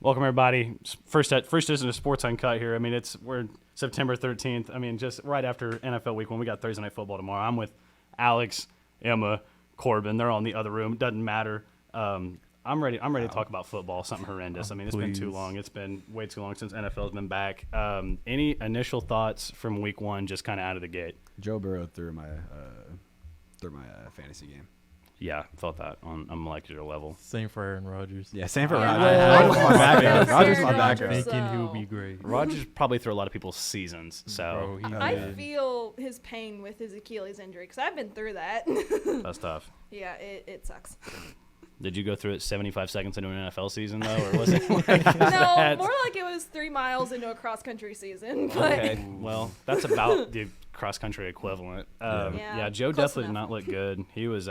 Welcome everybody. First edition of Sports Uncut here. I mean, we're September 13th. I mean, just right after NFL Week 1. We got Thursday Night Football tomorrow. I'm with Alex, Emma, Corbin. They're all in the other room. Doesn't matter. I'm ready to talk about football. Something horrendous. I mean, it's been too long. It's been way too long since NFL's been back. Any initial thoughts from Week 1, just kind of out of the gate? Joe Burrow threw my fantasy game. Yeah, felt that on a molecular level. Same for Aaron Rodgers. Yeah, same for Rodgers. Rodgers my backup. Thinking he will be great. Rodgers probably threw a lot of people's seasons. So I feel his pain with his Achilles injury because I've been through that. That's tough. Yeah, it sucks. Did you go through it 75 seconds into an NFL season, though, or was it like No, more like it was 3 miles into a cross-country season. But okay, well, that's about the cross-country equivalent. Yeah, Joe definitely did not look good. He was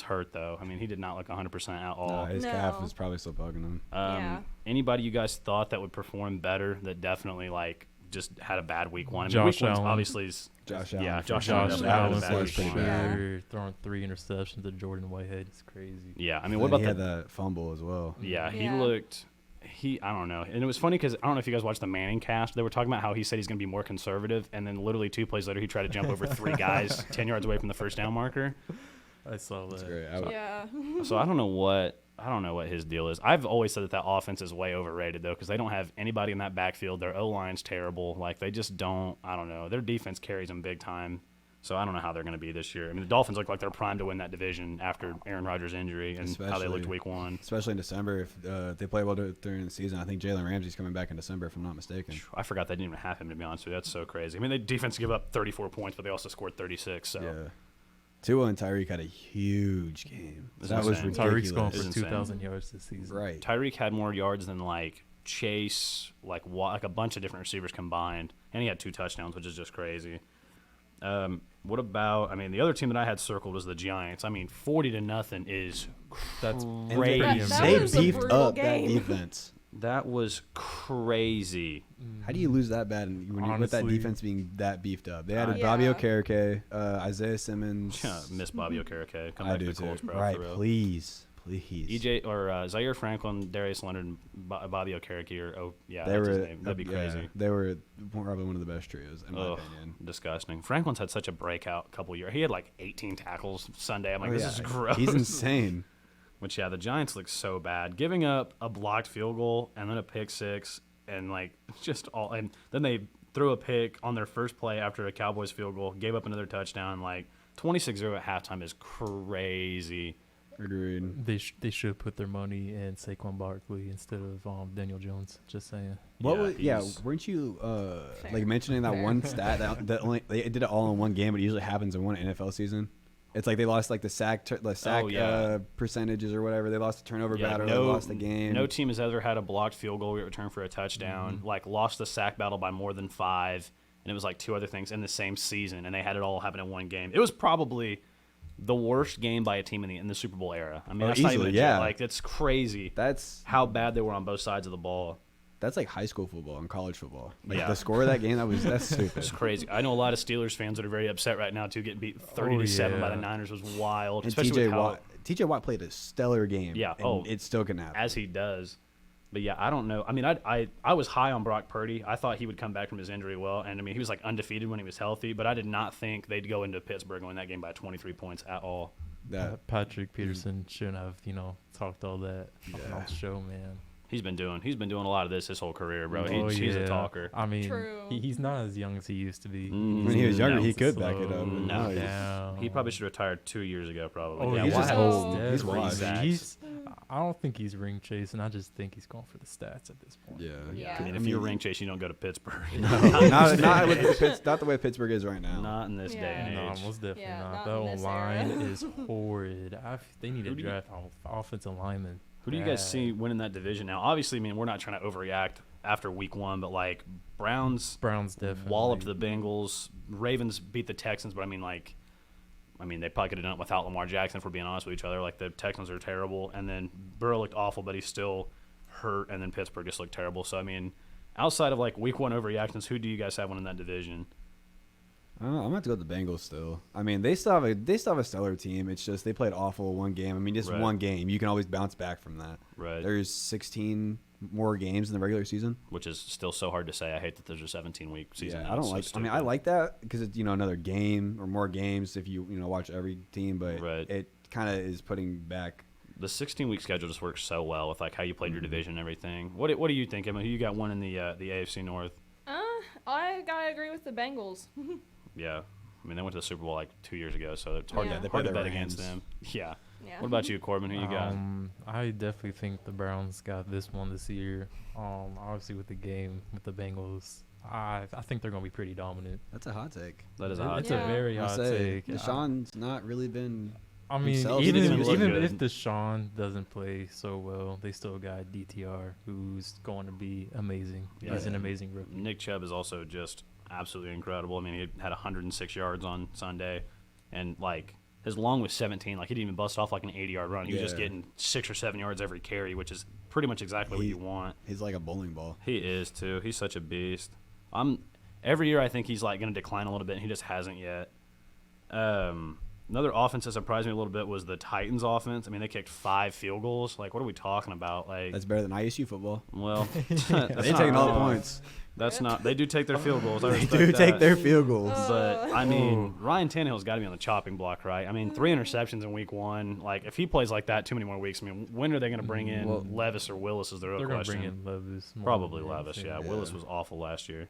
hurt, though. I mean, he did not look 100% at all. No, his calf was probably still bugging him. Anybody you guys thought that would perform better that definitely, like, just had a bad Week 1? I mean, Josh Week 1's Allen. obviously is Josh Allen. Yeah, Josh Allen Allen was Week 1. better, throwing 3 interceptions to Jordan Whitehead. It's crazy. Yeah, I mean, what about he had that fumble as well? Yeah, he looked. I don't know. And it was funny because I don't know if you guys watched the Manning cast. They were talking about how he said he's going to be more conservative, and then literally 2 plays later, he tried to jump over 3 guys 10 yards away from the first down marker. I saw that. That's great. So I don't know what his deal is. I've always said that offense is way overrated, though, because they don't have anybody in that backfield. Their O-line's terrible. Like, they just don't – I don't know. Their defense carries them big time. So I don't know how they're going to be this year. I mean, the Dolphins look like they're primed to win that division after Aaron Rodgers' injury and how they looked Week 1. Especially in December. If they play well during the season, I think Jalen Ramsey's coming back in December, if I'm not mistaken. I forgot they didn't even have him, to be honest with you. That's so crazy. I mean, the defense give up 34 points, but they also scored 36. So. Yeah. Tua and Tyreek had a huge game. That was ridiculous. Tyreek's going for 2,000 yards this season. Right. Tyreek had more yards than, like, Chase, like a bunch of different receivers combined. And he had 2 touchdowns, which is just crazy. What about, I mean, the other team that I had circled was the Giants. I mean, 40-0 is crazy. They beefed up that defense. That was crazy. How do you lose that bad with that defense being that beefed up? They added Bobby Okereke, Isaiah Simmons. Miss Bobby Okereke. Come I back do to the Colts, too. bro. Right, please. EJ or Zaire Franklin, Darius Leonard, and Bobby Okereke that'd be crazy. They were probably one of the best trios in my opinion. Disgusting. Franklin's had such a breakout couple years. He had like 18 tackles Sunday. I'm like, this is gross. He's insane. Which, the Giants look so bad. Giving up a blocked field goal and then a pick six and, like, just all – and then they threw a pick on their first play after a Cowboys field goal, gave up another touchdown. Like, 26-0 at halftime is crazy. Agreed. They should put their money in Saquon Barkley instead of Daniel Jones. Just saying. Weren't you mentioning that one stat that only they did it all in one game, but it usually happens in one NFL season? It's like they lost like the sack percentages or whatever. They lost the turnover battle. They lost the game. No team has ever had a blocked field goal return for a touchdown. Mm-hmm. Like lost the sack battle by more than 5, and it was like 2 other things in the same season, and they had it all happen in one game. It was probably the worst game by a team in the Super Bowl era. I mean, that's easily, not even like it's crazy. That's how bad they were on both sides of the ball. That's like high school football and college football. Like the score of that game, that's stupid. It's crazy. I know a lot of Steelers fans that are very upset right now too. Getting beat 30-7 by the Niners was wild. And TJ Watt played a stellar game. Yeah. And it still can happen. As he does. But yeah, I don't know. I mean, I was high on Brock Purdy. I thought he would come back from his injury well, and I mean he was like undefeated when he was healthy. But I did not think they'd go into Pittsburgh and win that game by 23 points at all. Patrick Peterson shouldn't have talked all that on the show, man. He's been doing a lot of this his whole career, bro. He's a talker. I mean, he's not as young as he used to be. When he was younger, he could back it up. No, he probably should have retired 2 years ago, probably. Oh, yeah, he's just old. He's washed. I don't think he's ring chasing. I just think he's going for the stats at this point. Yeah. I mean, if you're ring chasing, you don't go to Pittsburgh. not the way Pittsburgh is right now. Not in this day and age. No, most definitely not. That whole line is horrid. They need to draft offensive linemen. Who do you guys see winning that division now? Obviously, I mean, we're not trying to overreact after Week 1, but like Browns definitely walloped the Bengals. Ravens beat the Texans, but I mean, they probably could have done it without Lamar Jackson, if we're being honest with each other. Like, the Texans are terrible. And then Burrow looked awful, but he's still hurt. And then Pittsburgh just looked terrible. So, I mean, outside of, like, Week 1 overreactions, who do you guys have winning that division? I don't know, I'm gonna have to go with the Bengals still. I mean, they still have a stellar team. It's just they played awful one game. I mean, just one game. You can always bounce back from that. Right. There's 16 more games in the regular season, which is still so hard to say. I hate that there's a 17-week season. Yeah, I don't like. I mean, I like that because it's another game or more games if you watch every team, but it kind of is putting back. The 16-week schedule just works so well with like how you played your division and everything. What do you think, Emma? Who you got one in the AFC North? I gotta agree with the Bengals. Yeah, I mean they went to the Super Bowl like 2 years ago, so it's hard, Yeah. hard to bet against them. Yeah. Yeah. What about you, Corbin? Who you got? I definitely think the Browns got this one this year. Obviously with the game with the Bengals, I think they're gonna be pretty dominant. That's a hot take. That is a hot It's take. a very hot take. Deshaun's not really been. I mean, himself. even He doesn't look if good. Deshaun doesn't play so well, they still got DTR, who's going to be amazing. Yeah. He's an amazing rookie. Nick Chubb is also just absolutely incredible. I mean, he had 106 yards on Sunday, and like his long was 17. Like he didn't even bust off like an 80-yard run. He was just getting 6 or 7 yards every carry, which is pretty much exactly what you want. He's like a bowling ball. He is too. He's such a beast. Every year I think he's like going to decline a little bit, and he just hasn't yet. Another offense that surprised me a little bit was the Titans' offense. I mean, they kicked 5 field goals. Like, what are we talking about? Like, That's better than ISU football. well, They're taking all the points. That's not. They do take their field goals. I They respect do that. take their field goals. But I mean, Ryan Tannehill's got to be on the chopping block, right? I mean, 3 interceptions in week 1. Like, if he plays like that, too many more weeks. I mean, when are they going to bring in Levis or Willis? Is the real They're going to question. bring in Levis. Probably Levis. Yeah. Willis was awful last year.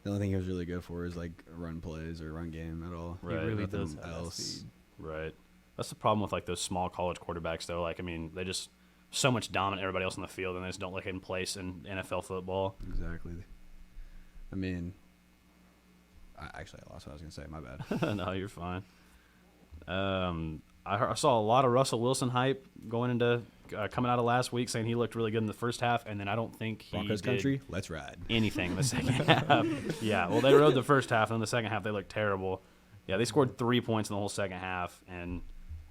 The only thing he was really good for is like run plays or run game at all. Right. He really Nothing does have that else. speed. Right. That's the problem with like those small college quarterbacks, though. Like, I mean, they just so much dominate everybody else on the field, and they just don't look in place in NFL football. Exactly. I mean, I lost what I was gonna say. My bad. No, you're fine. I saw a lot of Russell Wilson hype going into coming out of last week, saying he looked really good in the first half, and then I don't think he Broncos did country, let's ride. anything in the second half. Yeah, well, they rode the first half, and in the second half they looked terrible. Yeah, they scored 3 points in the whole second half, and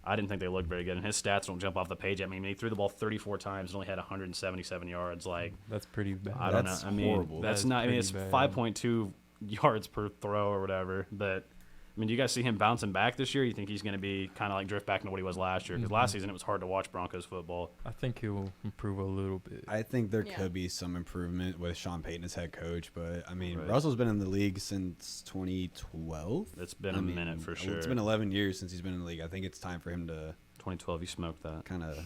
I didn't think they looked very good. And his stats don't jump off the page at me. I mean, he threw the ball 34 times and only had 177 yards. Like, That's pretty bad. I don't That's know. I mean, horrible. that's That is not. I mean, pretty it's bad. 5.2 yards per throw or whatever. But I mean, do you guys see him bouncing back this year? You think he's going to be kind of like drift back into what he was last year? Because last season it was hard to watch Broncos football. I think he'll improve a little bit. I think there Yeah. could be some improvement with Sean Payton as head coach, but I mean, Right. Russell's been in the league since 2012. It's been a minute for sure. It's been 11 years since he's been in the league. I think it's time for him to 2012, you smoked that. kind of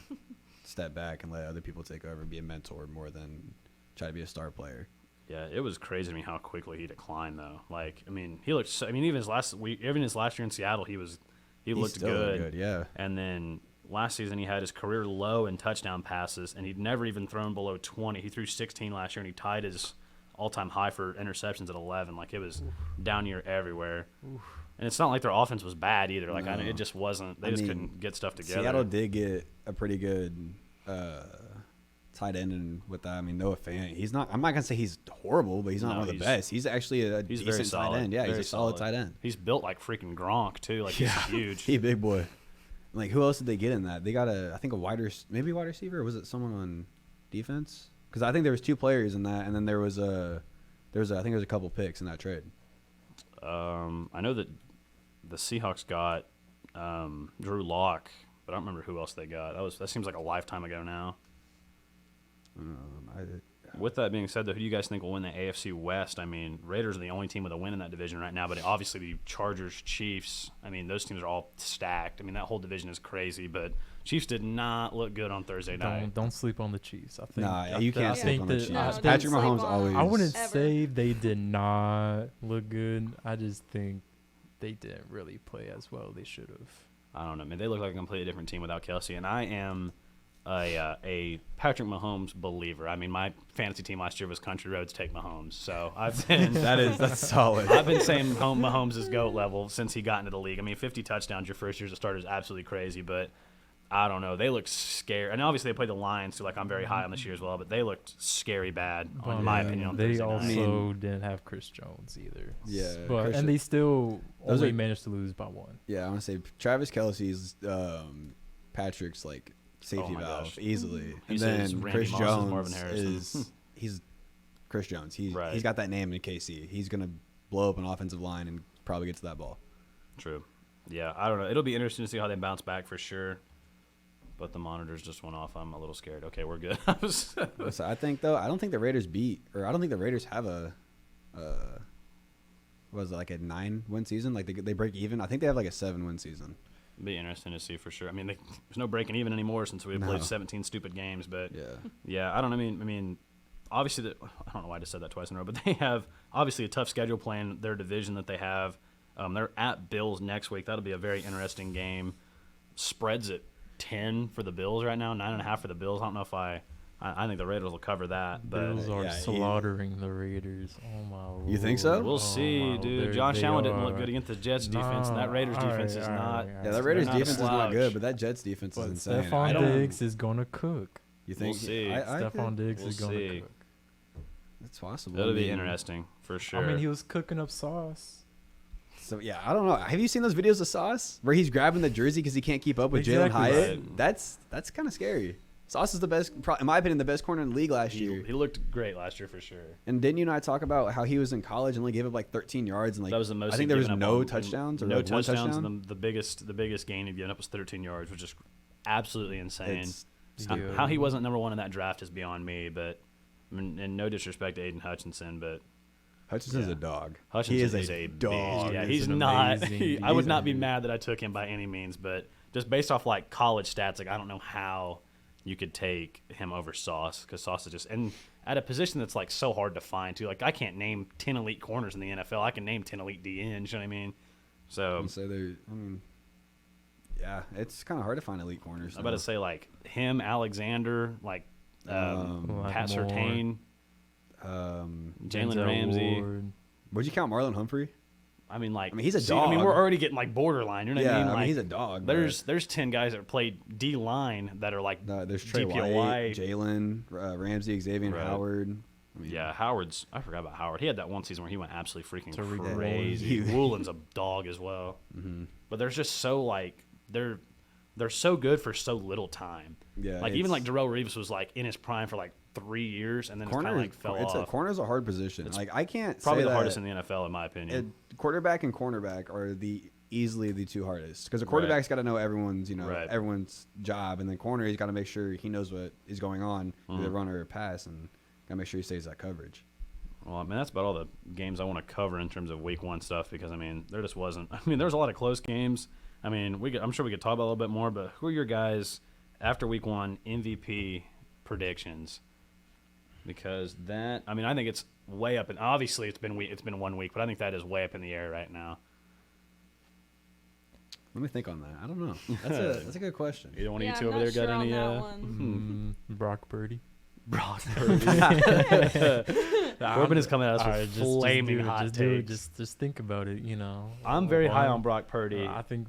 step back and let other people take over, be a mentor more than try to be a star player. Yeah, it was crazy to me how quickly he declined, though. Like, I mean, he looked. I mean, even his last week, even his last year in Seattle, he looked still good. Yeah. And then last season, he had his career low in touchdown passes, and he'd never even thrown below 20. He threw 16 last year, and he tied his all-time high for interceptions at 11. Like, it was down year everywhere. And it's not like their offense was bad either. Like, I mean, it just wasn't. They just couldn't get stuff together. Seattle did get a pretty good tight end, and with that, I mean, Noah Fant. He's not. I'm not gonna say he's horrible, but he's not No, one of the he's- best. He's actually a He's very decent tight solid. end. Yeah, he's Very a solid tight end. He's built like freaking Gronk too. Like, he's huge. He a big boy. Like, who else did they get in that? They got I think a wide receiver, or was it someone on defense? Because I think there was 2 players in that, and then I think there was a couple picks in that trade. I know that the Seahawks got Drew Lock, but I don't remember who else they got. That seems like a lifetime ago now. With that being said, though, who do you guys think will win the AFC West? I mean, Raiders are the only team with a win in that division right now, but obviously the Chargers, Chiefs, I mean, those teams are all stacked. I mean, that whole division is crazy, but Chiefs did not look good on Thursday night. Don't sleep on the Chiefs. I think. Nah, you can't I sleep think on the that- Chiefs. No, don't Patrick sleep Mahomes on always. I wouldn't Ever. say they did not look good. I just think they didn't really play as well as they should have. I don't know. I mean, they look like a completely different team without Kelsey, and I am a Patrick Mahomes believer. I mean, my fantasy team last year was Country Roads Take Mahomes, so I've been That's solid. I've been saying Mahomes is GOAT level since he got into the league. I mean, 50 touchdowns your first year as a starter is absolutely crazy, but I don't know. They look scary. And obviously they played the Lions, so like I'm very high on this year as well, but they looked scary bad, in my opinion, on They Thursday also night. didn't have Chris Jones either. Yeah, But Chris- and they still Those only are- managed to lose by 1. Yeah, I want to say Travis Kelsey's Patrick's like safety Oh my valve gosh. easily, and He's then his Randy Chris Moss is Jones Marvin Harrison. he's Chris Jones. He's Right. got that name in KC. He's gonna blow up an offensive line and probably get to that ball. True. Yeah, I don't know. It'll be interesting to see how they bounce back for sure. But the monitors just went off. I'm a little scared. Okay, we're good. So I think, though, I don't think the Raiders have a what was it, like a 9-win season? Like they break even? I think they have like a 7-win season. Be interesting to see for sure. I mean, there's no breaking even anymore since we played 17 stupid games. But yeah, I don't know. I mean, obviously, I don't know why I just said that twice in a row, but they have obviously a tough schedule playing their division that they have. They're at Bills next week. That'll be a very interesting game. Spreads at 10 for the Bills right now, 9.5 for the Bills. I don't know if I think the Raiders will cover that. But Bills are slaughtering the Raiders. Oh my Lord. You think so? We'll see, dude. Josh Allen didn't look good against the Jets defense, and that Raiders defense is not. Yeah, that Raiders defense is not good, but that Jets defense is insane. Stephon Diggs is gonna cook. You think? We'll see. Stephon Diggs is gonna cook. It's possible. It'll be interesting for sure. I mean, he was cooking up sauce. So yeah, I don't know. Have you seen those videos of Sauce where he's grabbing the jersey because he can't keep up with Jalen Hyatt? Right. That's kind of scary. Sauce is the best, in my opinion, the best corner in the league last year. He looked great last year for sure. And didn't you and I talk about how he was in college and only gave up like 13 yards and like that was the most. I think there was no touchdowns or no like touchdowns. one touchdown. And the biggest gain he'd given up was 13 yards, which is absolutely insane. It's How he wasn't number one in that draft is beyond me. But I mean, and no disrespect to Aiden Hutchinson, but Hutchinson's a dog. Hutchinson is a dog. Beast. Yeah, He's he's an not. amazing I would not be mad that I took him by any means, but just based off like college stats, like I don't know how you could take him over Sauce because Sauce is just and at a position that's like so hard to find too. Like I can't name 10 elite corners in the NFL. I can name 10 elite DNs. You know what I mean? So yeah, it's kind of hard to find elite corners. I'm about to say like him, Alexander, like Pat Surtain. Jalen Ramsey. Ward. Would you count Marlon Humphrey? I mean, he's a dog. I mean, we're already getting like borderline. You know what I mean? Like, he's a dog. There's 10 guys that played D line that are like there's Trey DPOY. White, Jalen Ramsey, Xavier Howard. I mean, yeah, Howard's. I forgot about Howard. He had that one season where he went absolutely freaking Tariq crazy. Woolen's a dog as well. Mm-hmm. But there's just so like they're so good for so little time. Yeah, like even like Darrelle Reeves was like in his prime for like 3 years, and then it's kind of like fell off. Corner's a hard position. It's like I can't probably say the hardest in the NFL in my opinion. Quarterback and cornerback are easily the two hardest because the quarterback's got to know everyone's everyone's job, and then corner he's got to make sure he knows what is going on, either run or pass, and got to make sure he stays that coverage. Well, I mean that's about all the games I want to cover in terms of Week 1 stuff because I mean there just wasn't. I mean there was a lot of close games. I mean I'm sure we could talk about a little bit more, but who are your guys after Week 1 MVP predictions? Because that, I mean, I think it's way up, and obviously it's been 1 week, but I think that is way up in the air right now. Let me think on that. I don't know. That's a good question. Either one of you two over there got any? Brock Purdy. Brock Purdy. Corbin is coming at us with flaming hot takes. Just think about it. You know, I'm very high on Brock Purdy. I think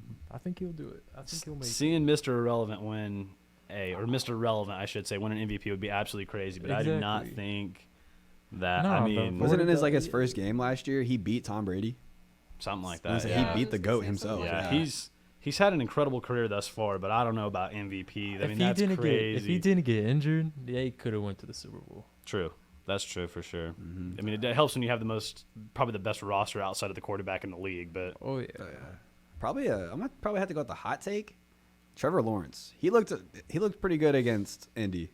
he'll do it. I think he'll make Seeing Mr. Irrelevant win. Or Mr. Relevant, I should say, win an MVP would be absolutely crazy. But I do not think that. I mean, wasn't it his first game last year? He beat Tom Brady, something like that. He beat the GOAT himself. Yeah, he's had an incredible career thus far, but I don't know about MVP. I mean, that's crazy. If he didn't get injured, he could have went to the Super Bowl. True, that's true for sure. Mm-hmm. I mean, it helps when you have probably the best roster outside of the quarterback in the league. But probably I'm gonna probably have to go with the hot take. Trevor Lawrence. He looked pretty good against Indy.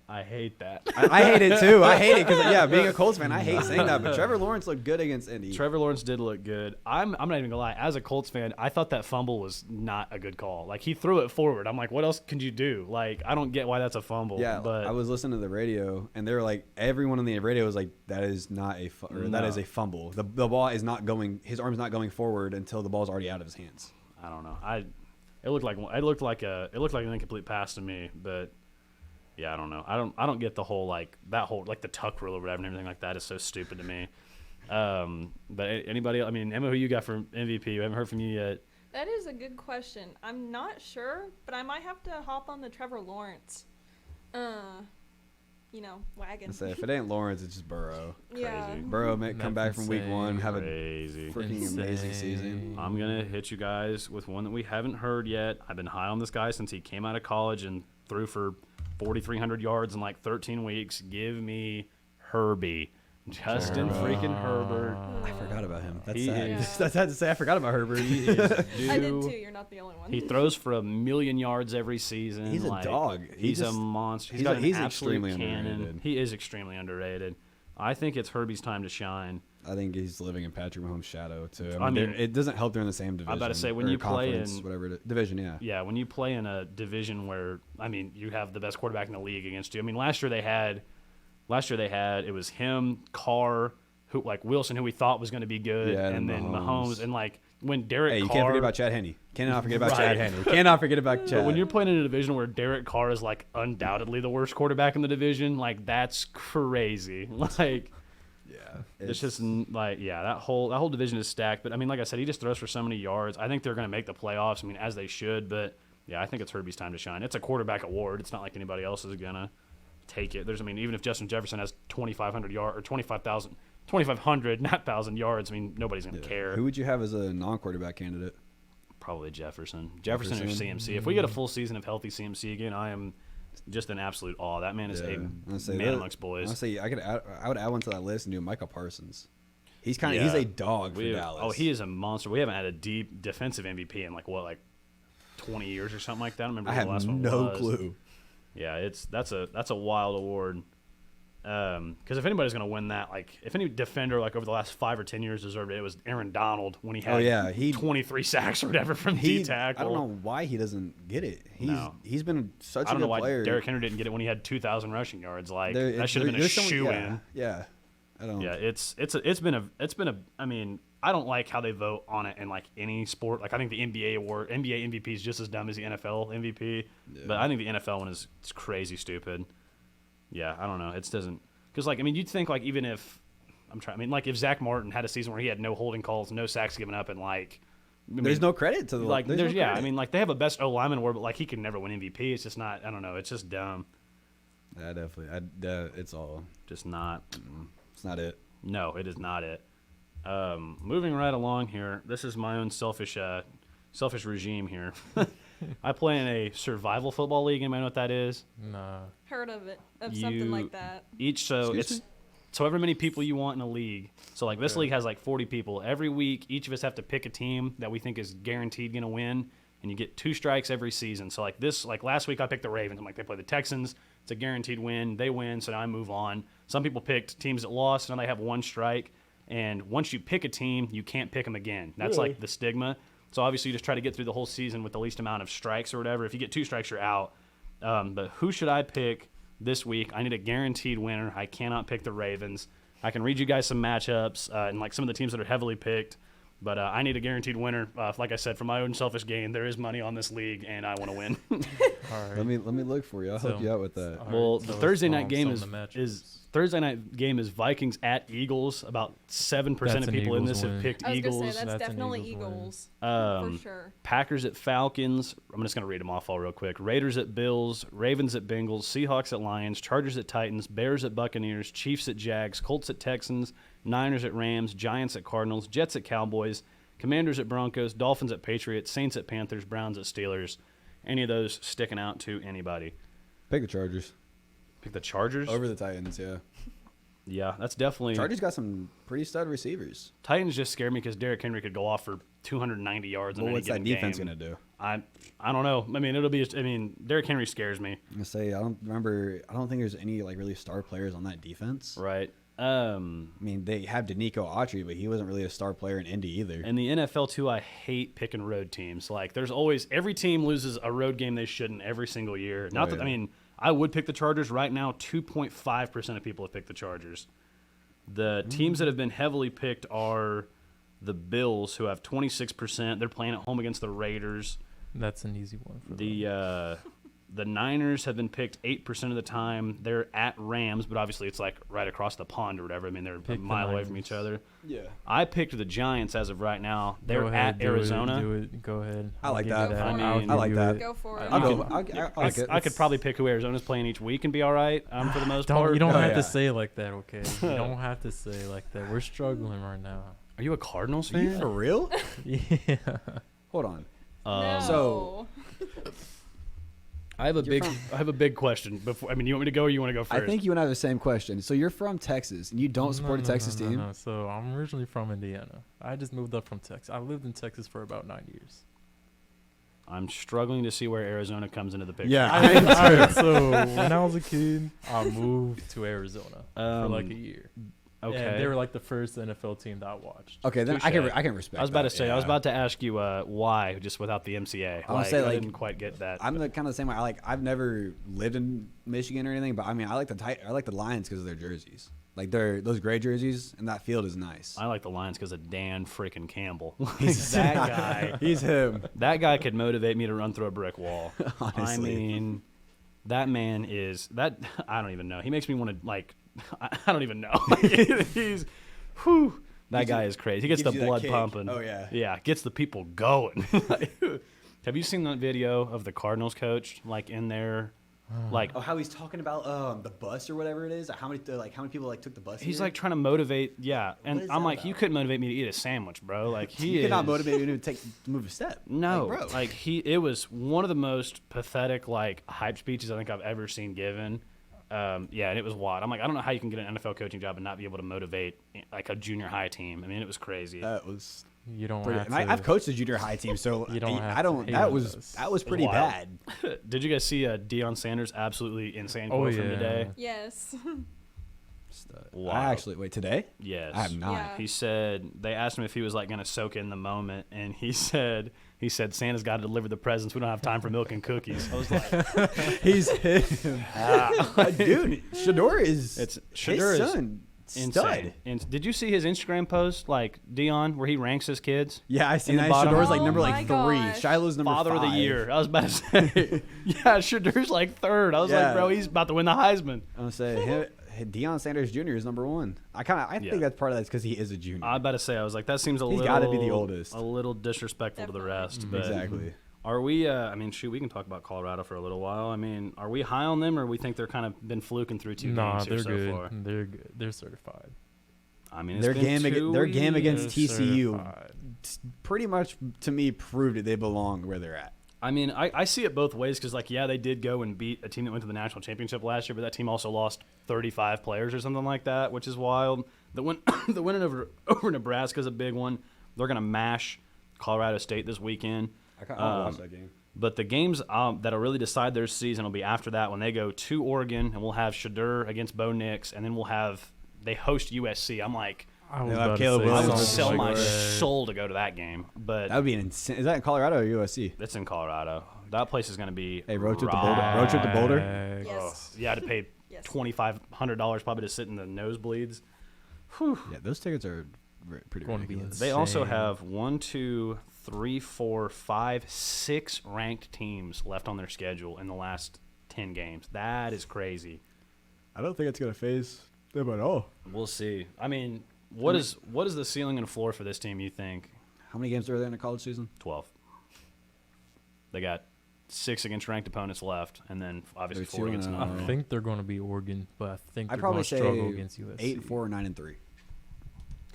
I hate that. I hate it too. I hate it because being a Colts fan, I hate saying that. But Trevor Lawrence looked good against Indy. Trevor Lawrence did look good. I'm not even gonna lie. As a Colts fan, I thought that fumble was not a good call. Like he threw it forward. I'm like, what else can you do? Like I don't get why that's a fumble. Yeah, but I was listening to the radio, and they were like, everyone on the radio was like, that is not that is a fumble. The ball is not going. His arm's not going forward until the ball's already out of his hands. I don't know. It looked like an incomplete pass to me, but yeah, I don't know. I don't get the whole the tuck rule or whatever and everything like that is so stupid to me. But anybody, I mean, Emma, who you got for MVP? We haven't heard from you yet. That is a good question. I'm not sure, but I might have to hop on the Trevor Lawrence. Wagon. Say if it ain't Lawrence, it's just Burrow. Yeah. Crazy. Burrow may come back from Week 1, have crazy. a freaking amazing season. I'm gonna hit you guys with one that we haven't heard yet. I've been high on this guy since he came out of college and threw for 4,300 yards in like 13 weeks. Give me Herbie Justin freaking Herbert. I forgot about him. That's He sad. is- That's sad to say. I forgot about Herbert. He is I did due. too. You're not the only one. He throws for 1,000,000 yards every season. He's a like, dog. He's a monster. He's got an absolute extremely cannon. underrated. He is extremely underrated. I think it's Herbie's time to shine. I think he's living in Patrick Mahomes' shadow too. I mean, it doesn't help they're in the same division. I'm about to say, when or you play conference, in- whatever division, yeah. Yeah, when you play in a division where, I mean, you have the best quarterback in the league against you. I mean, last year they had it was him, Carr, who like Wilson, who we thought was going to be good, Yeah, and then Mahomes, and like when Derek Hey, you Carr, can't forget about Chad Henne. Cannot forget about Right. Chad Henne. Cannot forget about Chad. But when you're playing in a division where Derek Carr is like undoubtedly the worst quarterback in the division, like that's crazy. Like, yeah, it's just like, yeah, that whole division is stacked. But I mean, like I said, he just throws for so many yards. I think they're going to make the playoffs. I mean, as they should. But yeah, I think it's Herbie's time to shine. It's a quarterback award. It's not like anybody else is gonna take it. I mean, even if Justin Jefferson has 2,500 yards or 2,500, not 1,000 yards, I mean, nobody's gonna care. Who would you have as a non-quarterback candidate? Probably Jefferson or CMC. If we get a full season of healthy CMC again, I am just in absolute awe. That man is a man amongst boys. Honestly, I would add one to that list and do Micah Parsons. He's he's a dog for Dallas. Oh, he is a monster. We haven't had a deep defensive MVP in like 20 years or something like that. I don't remember I who have the last one no was. clue. Yeah, that's a wild award. Because if anybody's gonna win that, like if any defender like over the last 5 or 10 years deserved it, it was Aaron Donald when he had 23 sacks or whatever from D tackle. I don't know why he doesn't get it. He's been such a good player. I don't know why Derrick Henry didn't get it when he had 2,000 rushing yards. Like that should have been a shoe in. Yeah, I don't. Yeah, it's been a. I mean, I don't like how they vote on it in like any sport. Like I think the NBA MVP is just as dumb as the NFL MVP, but I think the NFL one is crazy stupid. Yeah, I don't know. It doesn't because like I mean you'd think like even if like if Zach Martin had a season where he had no holding calls, no sacks given up, and like there's no credit to the like there's no credit. I mean like they have a best O lineman award, but like he can never win MVP. It's just not. I don't know. It's just dumb. Yeah, definitely. It's all just not. It's not it. No, it is not it. Moving right along here. This is my own selfish regime here. I play in a survival football league. Anybody know what that is? Nah. Heard of it, something like that. It's however many people you want in a league. So like this league has like 40 people. Every week, each of us have to pick a team that we think is guaranteed going to win, and you get 2 strikes every season. So like last week I picked the Ravens. I'm like, they play the Texans. It's a guaranteed win. They win, so now I move on. Some people picked teams that lost, and now they have 1 strike. And once you pick a team, you can't pick them again. That's like the stigma. So obviously you just try to get through the whole season with the least amount of strikes or whatever. If you get 2 strikes, you're out. But who should I pick this week? I need a guaranteed winner. I cannot pick the Ravens. I can read you guys some matchups and like some of the teams that are heavily picked. But I need a guaranteed winner. Like I said, for my own selfish gain, there is money on this league, and I want to win. All right. Let me look for you. I'll help you out with that. Well, the Thursday night game is Vikings at Eagles. About 7% of people in this have picked I was Eagles. gonna say that's definitely Eagles for sure. Packers at Falcons. I'm just gonna read them off all real quick. Raiders at Bills. Ravens at Bengals. Seahawks at Lions. Chargers at Titans. Bears at Buccaneers. Chiefs at Jags. Colts at Texans. Niners at Rams. Giants at Cardinals. Jets at Cowboys. Commanders at Broncos. Dolphins at Patriots. Saints at Panthers. Browns at Steelers. Any of those sticking out to anybody? Pick the Chargers. Pick the Chargers over the Titans. Yeah. Yeah, that's definitely. Chargers got some pretty stud receivers. Titans just scared me because Derrick Henry could go off for 290 yards. Well, what's that defense gonna do? I don't know. I mean, Derrick Henry scares me. I'm gonna say I don't think there's any like really star players on that defense. Right. I mean, they have Danico Autry, but he wasn't really a star player in Indy either. In the NFL too, I hate picking road teams. Like, there's always every team loses a road game they shouldn't every single year. Not that I mean. I would pick the Chargers. Right now, 2.5% of people have picked the Chargers. The teams that have been heavily picked are the Bills, who have 26%. They're playing at home against the Raiders. That's an easy one for The Niners have been picked 8% of the time. They're at Rams, but obviously it's like right across the pond or whatever. I mean, they're a mile away from each other. Yeah. I picked the Giants as of right now. They're at Arizona. Do it. Go ahead. I like that. I like that. Go for it. I could probably pick who Arizona's playing each week and be all right for the most part. You don't have to say it like that, okay? You don't have to say it like that. We're struggling right now. Are you a Cardinals Are you fan? for real? Yeah. Hold on. No. So I have a big question. Before, I mean, you want me to go or you want to go first? I think you and I have the same question. So you're from Texas and you don't support a Texas team? No. So I'm originally from Indiana. I just moved up from Texas. I lived in Texas for about 9 years. I'm struggling to see where Arizona comes into the picture. Yeah. All right, so when I was a kid, I moved to Arizona for like a year. Okay. And they were like the first NFL team that I watched. Okay, then I can respect. I was about that, to say. yeah. I was about to ask you why, just without the MCA. I say, I like, didn't quite get that. I'm the kind of the same way. I've never lived in Michigan or anything, but I mean, I like the Lions because of their jerseys. Like those gray jerseys, and that field is nice. I like the Lions because of Dan freaking Campbell. He's that guy. He's him. That guy could motivate me to run through a brick wall. Honestly. I mean, that man is that. I don't even know. He makes me want to like. I don't even know. He's. Whew, that guy is crazy. He gets the blood pumping. Oh, yeah. Yeah, gets the people going. Have you seen that video of the Cardinals coach, like, in there? Like, Oh, how he's talking about the bus or whatever it is. How many people took the bus? he's, here? like, trying to motivate. Yeah, and is I'm that like, about? you couldn't motivate me to eat a sandwich, bro. Like, you could not motivate me to move a step. No, Like, bro. like, it was one of the most pathetic, like, hype speeches I think I've ever seen given. Yeah, and it was wild. I'm like, I don't know how you can get an NFL coaching job and not be able to motivate like a junior high team. I mean, it was crazy. That was You don't pretty. have And to. I've coached a junior high team, so You don't have I don't. to hate That on was us. that was pretty wild. bad. Did you guys see Deion Sanders' absolutely insane Oh, quote from yeah. today? Yes. Wow. I actually wait today. Yes. I have not. Yeah. He said they asked him if he was like going to soak in the moment, and he said Santa's got to deliver the presents. We don't have time for milk and cookies. I was like, He's him. Dude, Shador is Shador his is son. insane. Stud. And did you see his Instagram post, like Deion, where he ranks his kids? Yeah, I seen In the that. bottom. Shador's like Oh number my 3. gosh. Shiloh's number Father 5. of the year. I was about to say, yeah, Shador's like 3rd. I was Yeah. like, bro, he's about to win the Heisman. I'm gonna say Deion Sanders Jr. is number 1. I Yeah. think that's part of that because he is a junior. I was about to say, I was like, that seems He's gotta be the oldest. a little disrespectful to the Definitely. rest. But Exactly. Are we? I mean, shoot, we can talk about Colorado for a little while. I mean, are we high on them, or we think they're kind of been fluking through 2 Nah, games here they're so good. far? They're good. They're certified. I mean, it's Their been game against They're TCU certified. pretty much to me proved that they belong where they're at. I mean, I see it both ways because, like, yeah, they did go and beat a team that went to the national championship last year, but that team also lost 35 players or something like that, which is wild. The winning over Nebraska is a big one. They're going to mash Colorado State this weekend. I watch that game. But the games that'll really decide their season will be after that when they go to Oregon, and we'll have Shador against Bo Nix, and then they host USC. I'm like, I was Yeah, about Caleb to say I would Williams something sell like my that. soul to go to that game, but That would be an insane. Is that in Colorado or USC? it's in Colorado. That place is going to be Hey, road trip to Boulder. Road trip to Boulder. Rag. Yes. You had to pay Yes. $2,500 probably to sit in the nosebleeds. Whew. Yeah, those tickets are pretty Going to be ridiculous. They also Insane. have 1, 2, 3, 4, 5, 6 ranked teams left on their schedule in the last 10 games. That is crazy. I don't think it's gonna phase them at all. We'll see. I mean, what is the ceiling and floor for this team, you think? How many games are there in a college season? 12. They got 6 against ranked opponents left, and then obviously They're 4 2 against and, non. I think they're going to be Oregon, but I think I'd they're probably going to say struggle against USC. 8-4, 9-3.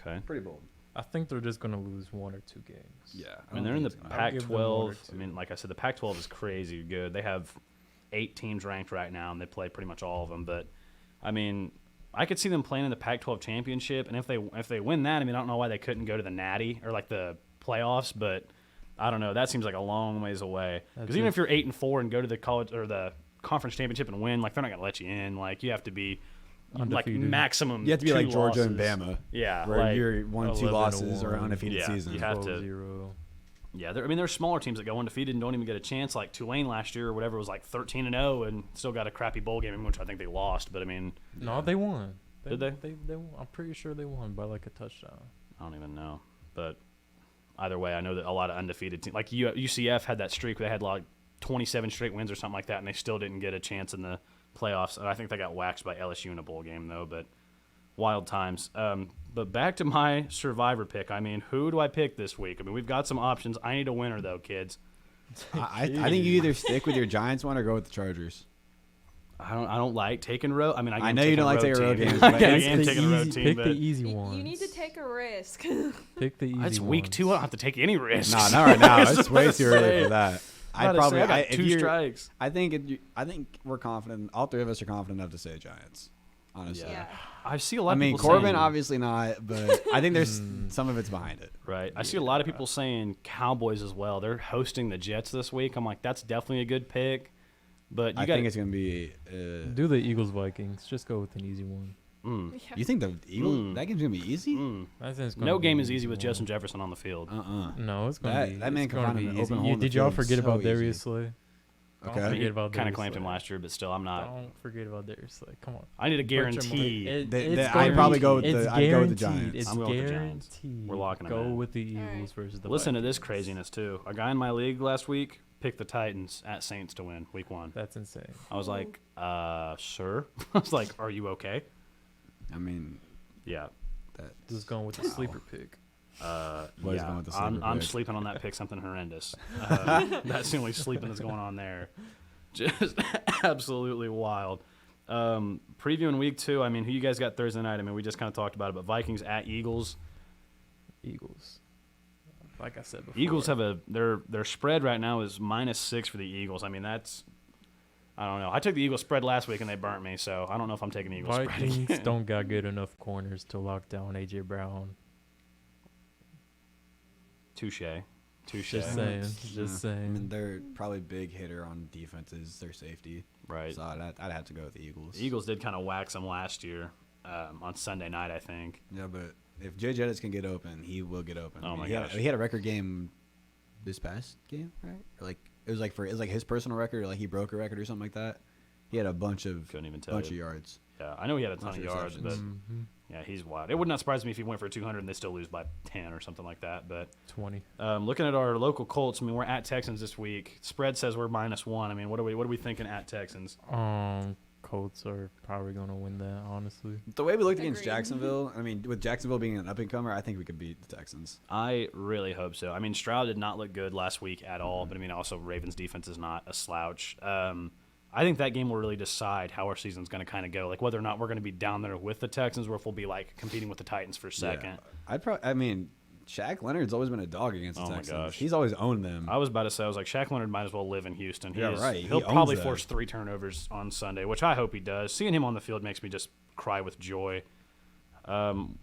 Okay. Pretty bold. I think they're just going to lose 1 or 2 games. Yeah, I mean, they're in the I'll give them 1 or Pac-12. I 2. mean, like I said, the Pac-12 is crazy good. They have 8 teams ranked right now, and they play pretty much all of them. But, I mean, I could see them playing in the Pac-12 championship, and if they win that, I mean, I don't know why they couldn't go to the Natty or like the playoffs, but I don't know. That seems like a long ways away. Because even if you're 8-4 and go to the college or the conference championship and win, like they're not gonna let you in. Like you have to be Undefeated. like maximum. You have to be 2 like Georgia and losses. Bama. Yeah, Where like, you're 1-2 losses or 11-1. undefeated Yeah, season. you have to- 12-0. Yeah, I mean, there's smaller teams that go undefeated and don't even get a chance. Like Tulane last year or whatever was like 13-0 and still got a crappy bowl game, which I think they lost. But I mean, No, they won. Did they? They won. I'm pretty sure they won by like a touchdown. I don't even know. But either way, I know that a lot of undefeated teams, like UCF had that streak where they had like 27 straight wins or something like that, and they still didn't get a chance in the playoffs. I think they got waxed by LSU in a bowl game, though, but wild times. But back to my Survivor pick. I mean, who do I pick this week? I mean, we've got some options. I need a winner, though, kids. I think you either stick with your Giants one or go with the Chargers. I don't like taking road. I mean, I know you don't like taking road team. games, I but am it's taking a road team, Pick but the easy ones. You need to take a risk. Pick the easy that's ones. week 2. I don't have to take any risks. Nah, not right now. I was It's way gonna too early say. for that. I probably got if 2 you're- strikes. I think we're confident. All 3 of us are confident enough to say Giants. Honestly. Yeah. I see a lot of I mean, people Corbin saying, obviously not, but I think there's some of it's behind it. right. I see a lot of people saying Cowboys as well. They're hosting the Jets this week. I'm like, that's definitely a good pick. But you I got think it's gonna be. Do the Eagles Vikings. Just go with an easy one. Yeah. You think the Eagles? That game's gonna be easy? I think it's gonna No be game an is easy with one. Justin Jefferson on the field. No, it's gonna be. That man it's can gonna find be an easy. open hole in the Did y'all field forget so about easy. Darius Slay? Okay. Don't forget about Kind of Darius claimed him Slay. last year, but still, I'm not. Don't forget about Darius Slay. Come on. I need a Put your guarantee. money- it- They- it's I'd gonna probably be- go with it's the- I'd go with the guaranteed. Giants. It's I'm going with the Giants. guaranteed. We're locking 'em Go in. with the Eagles Alright. versus the Listen to this Vikings. craziness too. A guy in my league last week picked the Titans at Saints to win week 1. That's insane. I was like, sir. I was like, are you okay? I mean, Yeah. that. Just going with the sleeper pick. What is Yeah. going with the I'm sleeper pick? sleeping on that pick. Something horrendous. That's the only sleeping that's going on there. Just absolutely wild. Previewing week 2. I mean, who you guys got Thursday night? I mean, we just kind of talked about it, but Vikings at Eagles. Eagles. Like I said before. Eagles have their spread right now is -6 for the Eagles. I mean, that's, I don't know. I took the Eagles spread last week and they burnt me, so I don't know if I'm taking the Eagles spread Vikings again. don't got good enough corners to lock down AJ Brown. Touche. Just saying. Just I mean, saying. they're probably big hitter on defenses. Their safety. Right. So I'd have to go with the Eagles. The Eagles did kind of wax them last year on Sunday night, I think. Yeah, but if Jay Jettis can get open, he will get open. Oh, my he gosh. he had a record game this past game, right? Or like it was like his personal record, or like he broke a record or something like that. He had a bunch of Couldn't even tell you. yards. Yeah, I know he had a ton Bunch of of yards, but receptions. yeah, he's wild. It would not surprise me if he went for 200 and they still lose by 10 or something like that. But 20. looking at our local Colts, I mean, we're at Texans this week. Spread says we're -1. I mean, what are we thinking at Texans? Colts are probably going to win that, honestly. The way we looked against Agreed. Jacksonville, I mean, with Jacksonville being an up-and-comer, I think we could beat the Texans. I really hope so. I mean, Stroud did not look good last week at all, but I mean, also Ravens defense is not a slouch. I think that game will really decide how our season's going to kind of go, like whether or not we're going to be down there with the Texans, or if we'll be like competing with the Titans for second. Yeah. I mean, Shaq Leonard's always been a dog against the Oh my Texans. gosh. He's always owned them. I was about to say, I was like, Shaq Leonard might as well live in Houston. Yeah, right. He He'll owns probably that. force 3 turnovers on Sunday, which I hope he does. Seeing him on the field makes me just cry with joy. In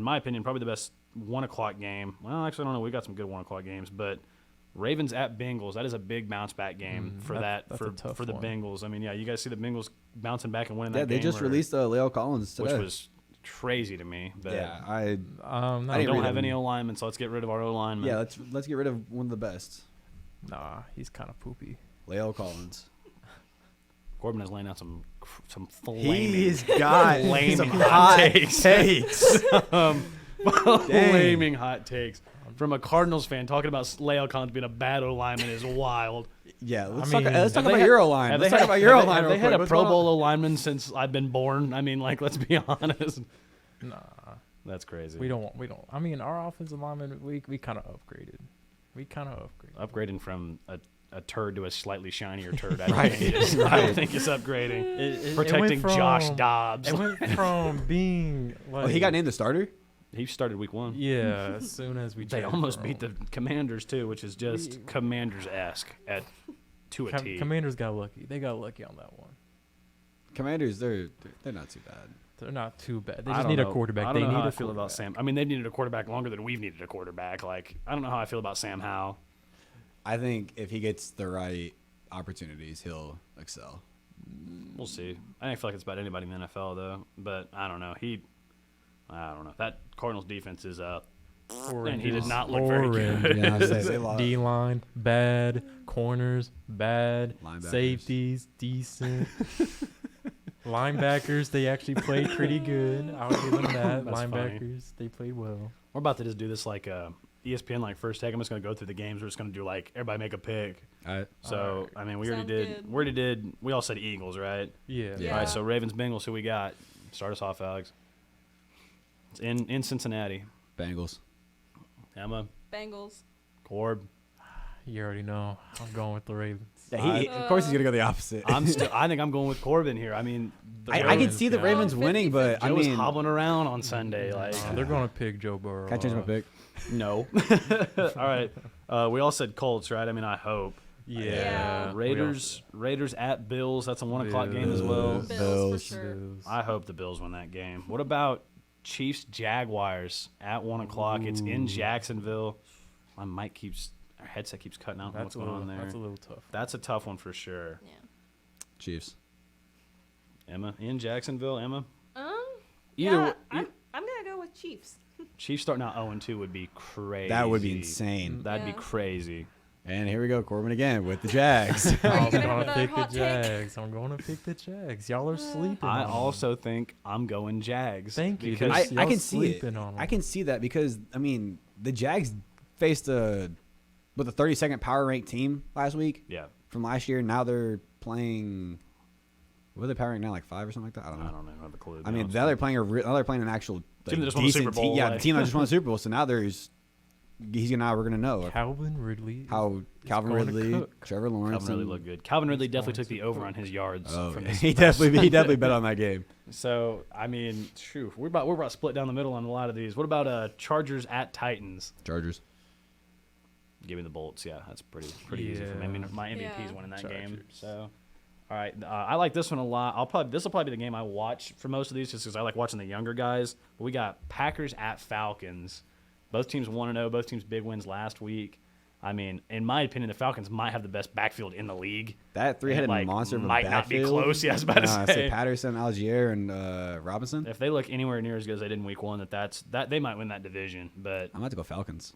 my opinion, probably the best 1 o'clock game. Well, actually, I don't know. We got some good 1 o'clock games, but Ravens at Bengals. That is a big bounce back game for that's a for tough the one. Bengals. I mean, yeah, you guys see the Bengals bouncing back and winning Yeah, that they game. just released Leo Collins today. which was crazy to me. But yeah, No, I we didn't don't read have him. any O linemen, so let's get rid of our O linemen. yeah. Let's get rid of one of the best, Nah, he's kind of poopy. Leo Collins. Corbin is laying out some flaming. He's got flaming some hot hot takes. takes. Flaming hot takes from a Cardinals fan talking about Leo Collins being a bad O lineman is wild. Yeah, let's I talk mean, let's talk Have about they Euro line. Have Let's they talk had- about Euro have they- line. have real they had quick. a What's Pro going on? Bowl O lineman since I've been born? I mean, like, let's be honest. Nah, That's crazy. we don't. I mean, our offensive lineman, we kind of upgraded. Upgrading from a turd to a slightly shinier turd. I Right. don't think it's upgrading. It Protecting went Josh from- Dobbs. It went from being like Oh, he got named the starter. He started week 1. Yeah, as soon as we They traded almost for beat the him. Commanders too, which is just Commanders-esque to a T. Commanders got lucky. They got lucky on that one. Commanders, they're not too bad. They're not too bad. They I just don't need know. a quarterback. I don't They know need how a I feel about quarterback. Sam. I mean, they've needed a quarterback longer than we've needed a quarterback. Like, I don't know how I feel about Sam Howell. I think if he gets the right opportunities, he'll excel. We'll see. I don't feel like it's about anybody in the NFL though. But I don't know. I don't know. That Cardinals defense is and he did not look very good. Yeah, they lost. D line bad, corners bad, Linebackers. safeties decent. Linebackers, they actually played pretty good. I'll give them that. That's funny. Linebackers, they played well. We're about to just do this like ESPN like first take. I'm just gonna go through the games. We're just gonna do like everybody make a pick. So Alright. I mean, we Sounds already good. did. We all said Eagles, right? Yeah. Yeah. All right. So Ravens, Bengals. Who we got? Start us off, Alex. It's in Cincinnati. Bengals. Emma, Bengals. Corb. You already know. I'm going with the Ravens. Yeah, of course he's gonna go the opposite. I think I'm going with Corbin here. I mean, I can Ravens, see the yeah. Ravens Oh, winning, but 50-50. I Joe was mean, hobbling around on Sunday. Like, They're going to pick Joe Burrow. can I change my pick? no. All right. We all said Colts, right? I mean, I hope. Yeah. Raiders at Bills. That's a 1 o'clock game as well. Bills. For sure. I hope the Bills win that game. What about Chiefs Jaguars at 1 o'clock? It's in Jacksonville. Our headset keeps cutting out. What's going on there? That's a little tough. That's a tough one for sure. Yeah. Chiefs. Emma in Jacksonville. Emma. Yeah, I'm gonna go with Chiefs. Chiefs starting out 0-2 would be crazy. That would be insane. That'd be Yeah. crazy. And here we go, Corbin again with the Jags. Are you I'm gonna have gonna another pick the hot take? Jags. I'm gonna pick the Jags. Y'all are sleeping. I on 'em. also think I'm going Jags. Thank you. because I Y'all can see it. sleeping on 'em. I can see that because the Jags faced a 32nd power ranked team last week yeah, from last year. Now they're playing. What are they power ranked now? Like 5 or something like that. I don't know. I don't know. I have a clue. to I be mean, honest now with they're playing an actual Team that just won the Super decent team. Bowl, Yeah, like- the team that just won the Super Bowl. So now we're gonna know Calvin Ridley. how Calvin going to Ridley, cook. Trevor you. Lawrence. Calvin Ridley and- looked good. Calvin Ridley He's definitely going took the to over cook. on his yards. Oh, from yeah. this he past definitely bet on that game. So I mean, true. We're about split down the middle on a lot of these. What about Chargers at Titans? Chargers. Give me the Bolts. Yeah, that's pretty easy for me. I mean, my MVP's Yeah. winning that game. Chargers. So, all right, I like this one a lot. This will probably be the game I watch for most of these, just because I like watching the younger guys. But we got Packers at Falcons. Both teams 1-0. Both teams big wins last week. I mean, in my opinion, the Falcons might have the best backfield in the league. That three-headed Like, monster of a might not be backfield. close. Yeah, I was about to say. Patterson, Algier, and Robinson. If they look anywhere near as good as they did in Week 1, that they might win that division. But I'm about to go Falcons.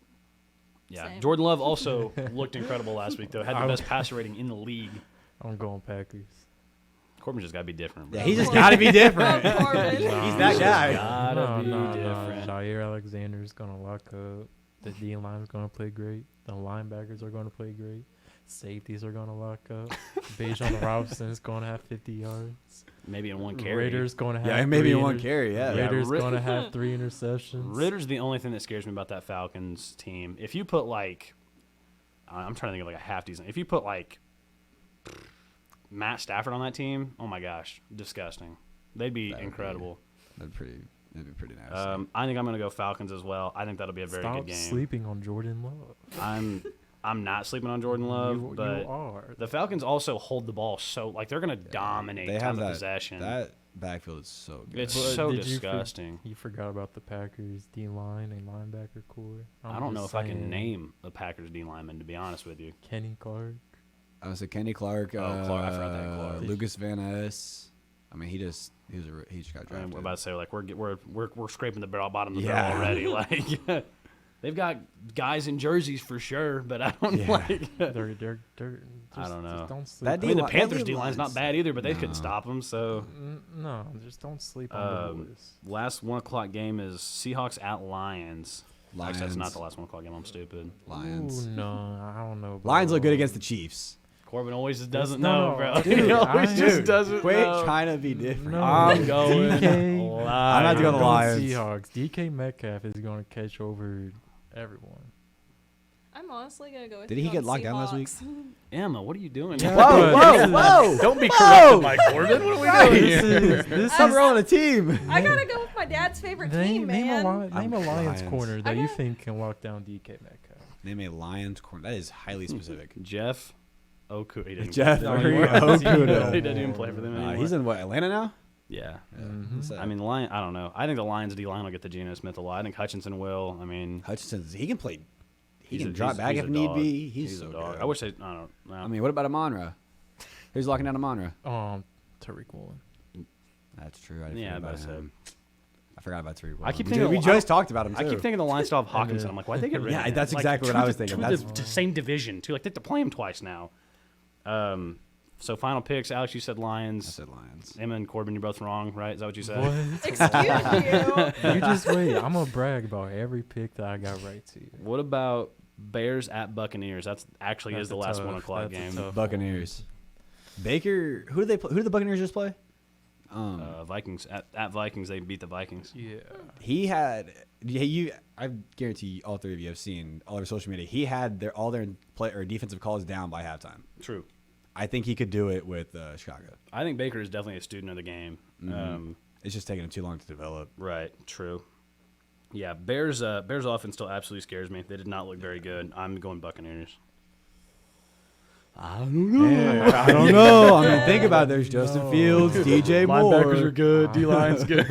yeah, Same. Jordan Love also looked incredible last week, though. Had the best passer rating in the league. I'm going Packers. Corbin's just got to be different. Bro. Yeah, he's just got to be different. Love Corbin. He's that guy. Gotta be different. Jair Alexander's gonna lock up. The D line's gonna play great. The linebackers are gonna play great. Safeties are gonna lock up. Bijan Robinson's gonna have 50 yards. Maybe in one carry. Raiders gonna have Yeah, maybe three in one inter- carry. Yeah. Raiders Rid- gonna have 3 interceptions. Ritter's the only thing that scares me about that Falcons team. If you put I'm trying to think of like a half decent. If you put Matt Stafford on that team, oh my gosh, disgusting. They'd be That would be- incredible. That'd be pretty nasty. I think I'm gonna go Falcons as well. I think that'll be a very Stop good game. sleeping on Jordan Love. I'm not sleeping on Jordan Love, you but are. the Falcons also hold the ball so they're gonna dominate they have time of that possession. That backfield is so good. It's But so did you for- disgusting. You forgot about the Packers D line and linebacker core. I don't know if I can name the Packers D lineman, to be honest with you. Kenny Clark. I was Kenny Clark. Clark, I forgot that Clark. Lucas Van Ness. I mean, he just got And drafted. we're about to say we're scraping the bottom of the Yeah. barrel already. Like they've got guys in jerseys for sure, but I don't Yeah. like. They're I don't know. Just don't sleep. That I mean, the D-line- Panthers that D line's not D-line's- bad either, but they No. couldn't stop them. So No, just don't sleep on the boys. last 1 o'clock game is Seahawks at Lions. Actually, that's Lions. not the last 1 o'clock game. I'm stupid. Lions. Ooh, no, I don't know. Lions look good bro. against the Chiefs. Corbin always just doesn't No, know, bro. dude, he always I- just dude, doesn't Quit know. trying to be different. No. I'm going DK. Lions. I'm not going I'm Lions. Seahawks. DK Metcalf is going to catch over everyone. I'm honestly gonna go with. Did he you get on locked down last week? Seahawks. Emma, what are you doing? Yeah, Whoa, but whoa, whoa! Don't be Whoa! corrupted by Corbin. What are we Right. doing This here? is this I'm is rolling a team. I gotta go with my dad's favorite team, name man. name a Lions Lions. corner that I you got- think can lock down DK Metcalf. Name a Lions corner. That is highly specific. Jeff Okuda. He didn't Jeff play for them Okuda. anymore. He doesn't even play for them anymore. He's in what, Atlanta now? Yeah. Mhm. So- I mean, the Lion. I don't know. I think the Lions D line will get the Geno Smith a lot. I think Hutchinson will. I mean, Hutchinson, he can play. He he's can a- drop he's- back he's if a need dog. be. He's a so dog. good. I wish they. I don't know. I mean, what about Amonra? Who's locking down Amonra? Tariq Woolen. That's true. I didn't Yeah, forget about that's it. him. I forgot about Tariq. I keep We thinking we the- just talked about him too. I keep thinking the Lions still have Hawkinson. then- I'm like, why'd they get rid of Yeah, him? that's Like, exactly what to I was the- thinking. to That's- the same division too. Like they have to play him twice now. So final picks. Alex, you said I Lions. said Lions. Emma and Corbin, you're both wrong, right? Is that what you said? What? Excuse you. You just wait. I'm gonna brag about every pick that I got right to you. What about Bears at Buccaneers? That's actually That's is the a last tough- 1 o'clock that's a game. tough Buccaneers. Baker. Who did they? Who did the Buccaneers just play? Vikings at Vikings. They beat the Vikings. Yeah. He had. Yeah, you. I guarantee all three of you have seen all over social media. He had all their play or defensive calls down by halftime. True. I think he could do it with Chicago. I think Baker is definitely a student of the game. It's just taking him too long to develop. Right. True. Yeah. Bears offense still absolutely scares me. They did not look very good. I'm going Buccaneers. I don't know. Yeah, I don't know. I mean, think about it. There's Justin Fields, DJ Moore. Linebackers are good. D-line's good.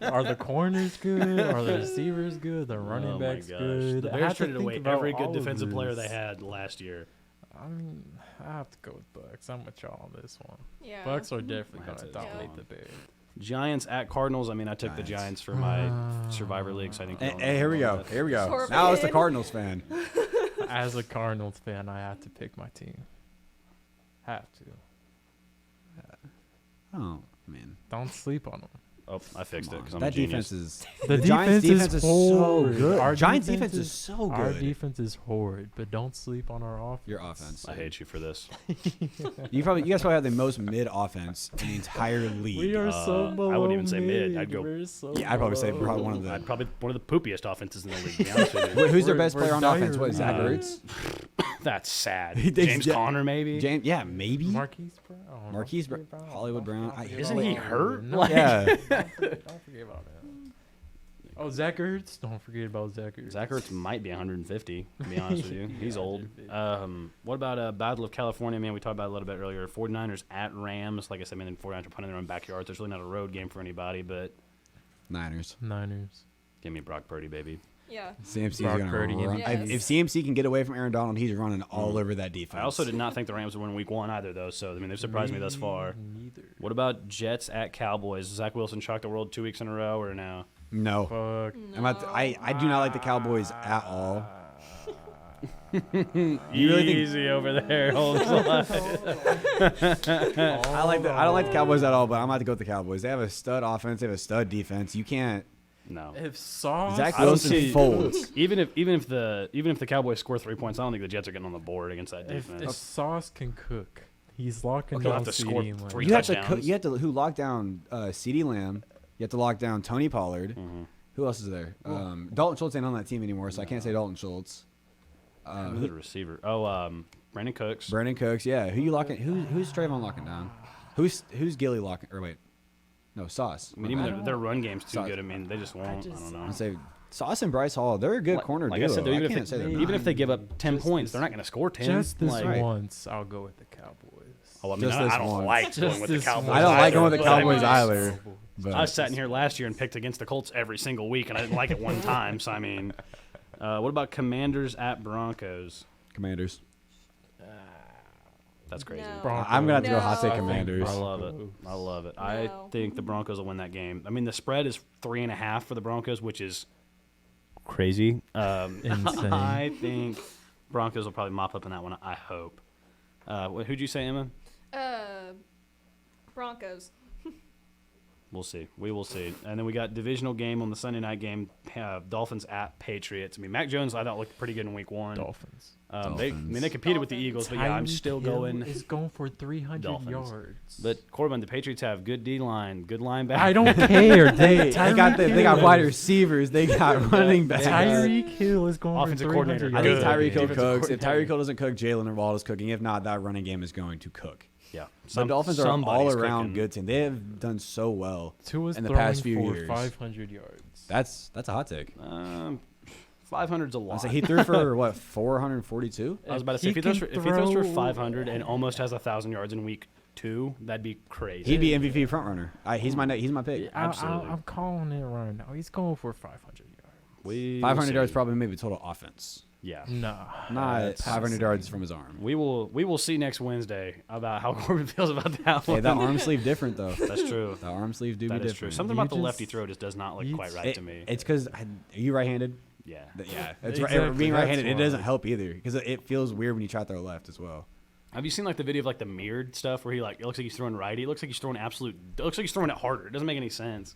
Are the corners good? Are the receivers good? The running backs good? The I Bears have to traded think away about every good all of defensive player they this. had last year. I mean, I have to go with Bucks. I'm with y'all on this one. Yeah. Bucks are definitely That's going to it. dominate Yeah. the Bears. Giants at Cardinals. I mean, I took the Giants for my Survivor League. So I think Hey, here we go. Here we go. Corbin. Now it's the Cardinals fan. As a Cardinals fan, I have to pick my team. Have to. Oh, man. Don't sleep on them. Oh, I fixed it because I'm That a genius. defense is. The Giants' defense is so horrid. good. Our Giants' defense is so Our good. defense is horrid, but don't sleep on our offense. Your offense. I hate you for this. You guys probably have the most mid offense in the entire league. We are so below I wouldn't even say mid. I'd go- We're so Yeah, I'd probably say below. probably one of the. I'd probably one of the poopiest offenses in the league. To be honest with you. Wait, who's their We're- best we're player on dire. offense? What, Zach Ertz? That's sad. He thinks James Ja- Conner, maybe. James, yeah, maybe. Marquise Brown. Oh, Marquise Brown. Hollywood Brown. Isn't he hurt? No, Like- Yeah. don't forget about that. Oh, Zach Ertz. Don't forget about Zach Ertz. Zach Ertz might be 150. To be honest with you, he's old. What about Battle of California? Man, we talked about it a little bit earlier. 49ers at Rams. Like I said, man, the 49ers are playing in their own backyard. There's really not a road game for anybody. But Niners. give me Brock Purdy, baby. Yeah. CMC's Brock gonna Purdy run. Yes. If CMC can get away from Aaron Donald, he's running all over that defense. I also did not think the Rams would win Week 1 either, though. So I mean, they've surprised me thus far. Neither. What about Jets at Cowboys? Zach Wilson shocked the world 2 weeks in a row, or no? No. Fuck. I do not like the Cowboys at all. You really think- Easy over there. Hold on. I don't like the Cowboys at all, but I'm about to go with the Cowboys. They have a stud offense. They have a stud defense. You can't. No. If Sauce, Zach I don't Wilson see- folds. Even if the Cowboys score 3 points, I don't think the Jets are getting on the board against that if defense. Sauce can cook, he's locking He'll down have to score CD Lamb. 3 You have to. touchdowns. You have to. Who locked down CeeDee Lamb? You have to lock down Tony Pollard. Who else is there? Dalton Schultz ain't on that team anymore, so I can't say Dalton Schultz. Who's the receiver? Brandon Cooks. Brandon Cooks. Yeah. Who you locking? Who's Trayvon locking down? Who's Gilly locking? Or wait, no, Sauce. I mean, even their run game's too Sauce. good. I mean, they just won't. I don't know. I'd say Sauce and Bryce Hall. They're a good corner Like duo. I said, even, can't say they're not. if they give up 10 Just points, this- they're not going to score 10. Just this Like, once, I'll go with the Cowboys. Oh, I mean, Just this I don't once. like going Just with the this Cowboys. once. I don't like going with the but I mean, Cowboys either. But I sat in here last year and picked against the Colts every single week, and I didn't like it one time. So I mean, what about Commanders at Broncos? Commanders. That's crazy. No. Broncos. I'm gonna have to go hot No. say I think Commanders. I love it. I love it. I No. think the Broncos will win that game. I mean, the spread is 3.5 for the Broncos, which is crazy. Insane. I think Broncos will probably mop up in that one. I hope. Who'd you say, Emma? Broncos. We'll see. We will see. And then we got divisional game on the Sunday night game. Dolphins at Patriots. I mean, Mac Jones I thought looked pretty good in Week 1. Dolphins. They competed with the Eagles, but yeah, I'm Tyreek still Hill going. is going for 300 Dolphins. yards. But Corbin, the Patriots have good D line, good linebacker. I don't care. They got wide receivers. They got running backs. Tyreek Hill is going Offensive for 300 coordinator, I yards. think good. Tyreek Hill Defensive cooks. If coordinator. Tyreek Hill doesn't cook, Jalen Waddle is cooking. If not, that running game is going to cook. Yeah, The Dolphins are an somebody's all-around cooking. good team. They have done so well Tua's in the throwing past few for years. 500 yards. That's a hot take. 500's a I lot. say he threw for what 442. I was about to say, if he throws for 500 and almost has 1,000 yards in Week 2, that'd be crazy. He'd be MVP frontrunner. He's my pick. Absolutely. I'm calling it right now. He's going for 500 yards. We 500 will yards see. probably maybe total offense. Yeah. Nah. Not that's 500 insane. yards from his arm. We will see next Wednesday about how Corbin feels about that one. Hey, that arm sleeve different though. That's true. The arm sleeve do That be is true. different. Something You about the just- lefty throw just does not look you quite just- right to me. It's because are you right-handed? Yeah. Yeah, that's Exactly, right. Being that's right-handed, it why. doesn't help either because it feels weird when you try to throw left as well. Have you seen like the video of like the mirrored stuff where he like it looks like he's throwing righty? It looks like he's throwing it looks like he's throwing it harder. It doesn't make any sense.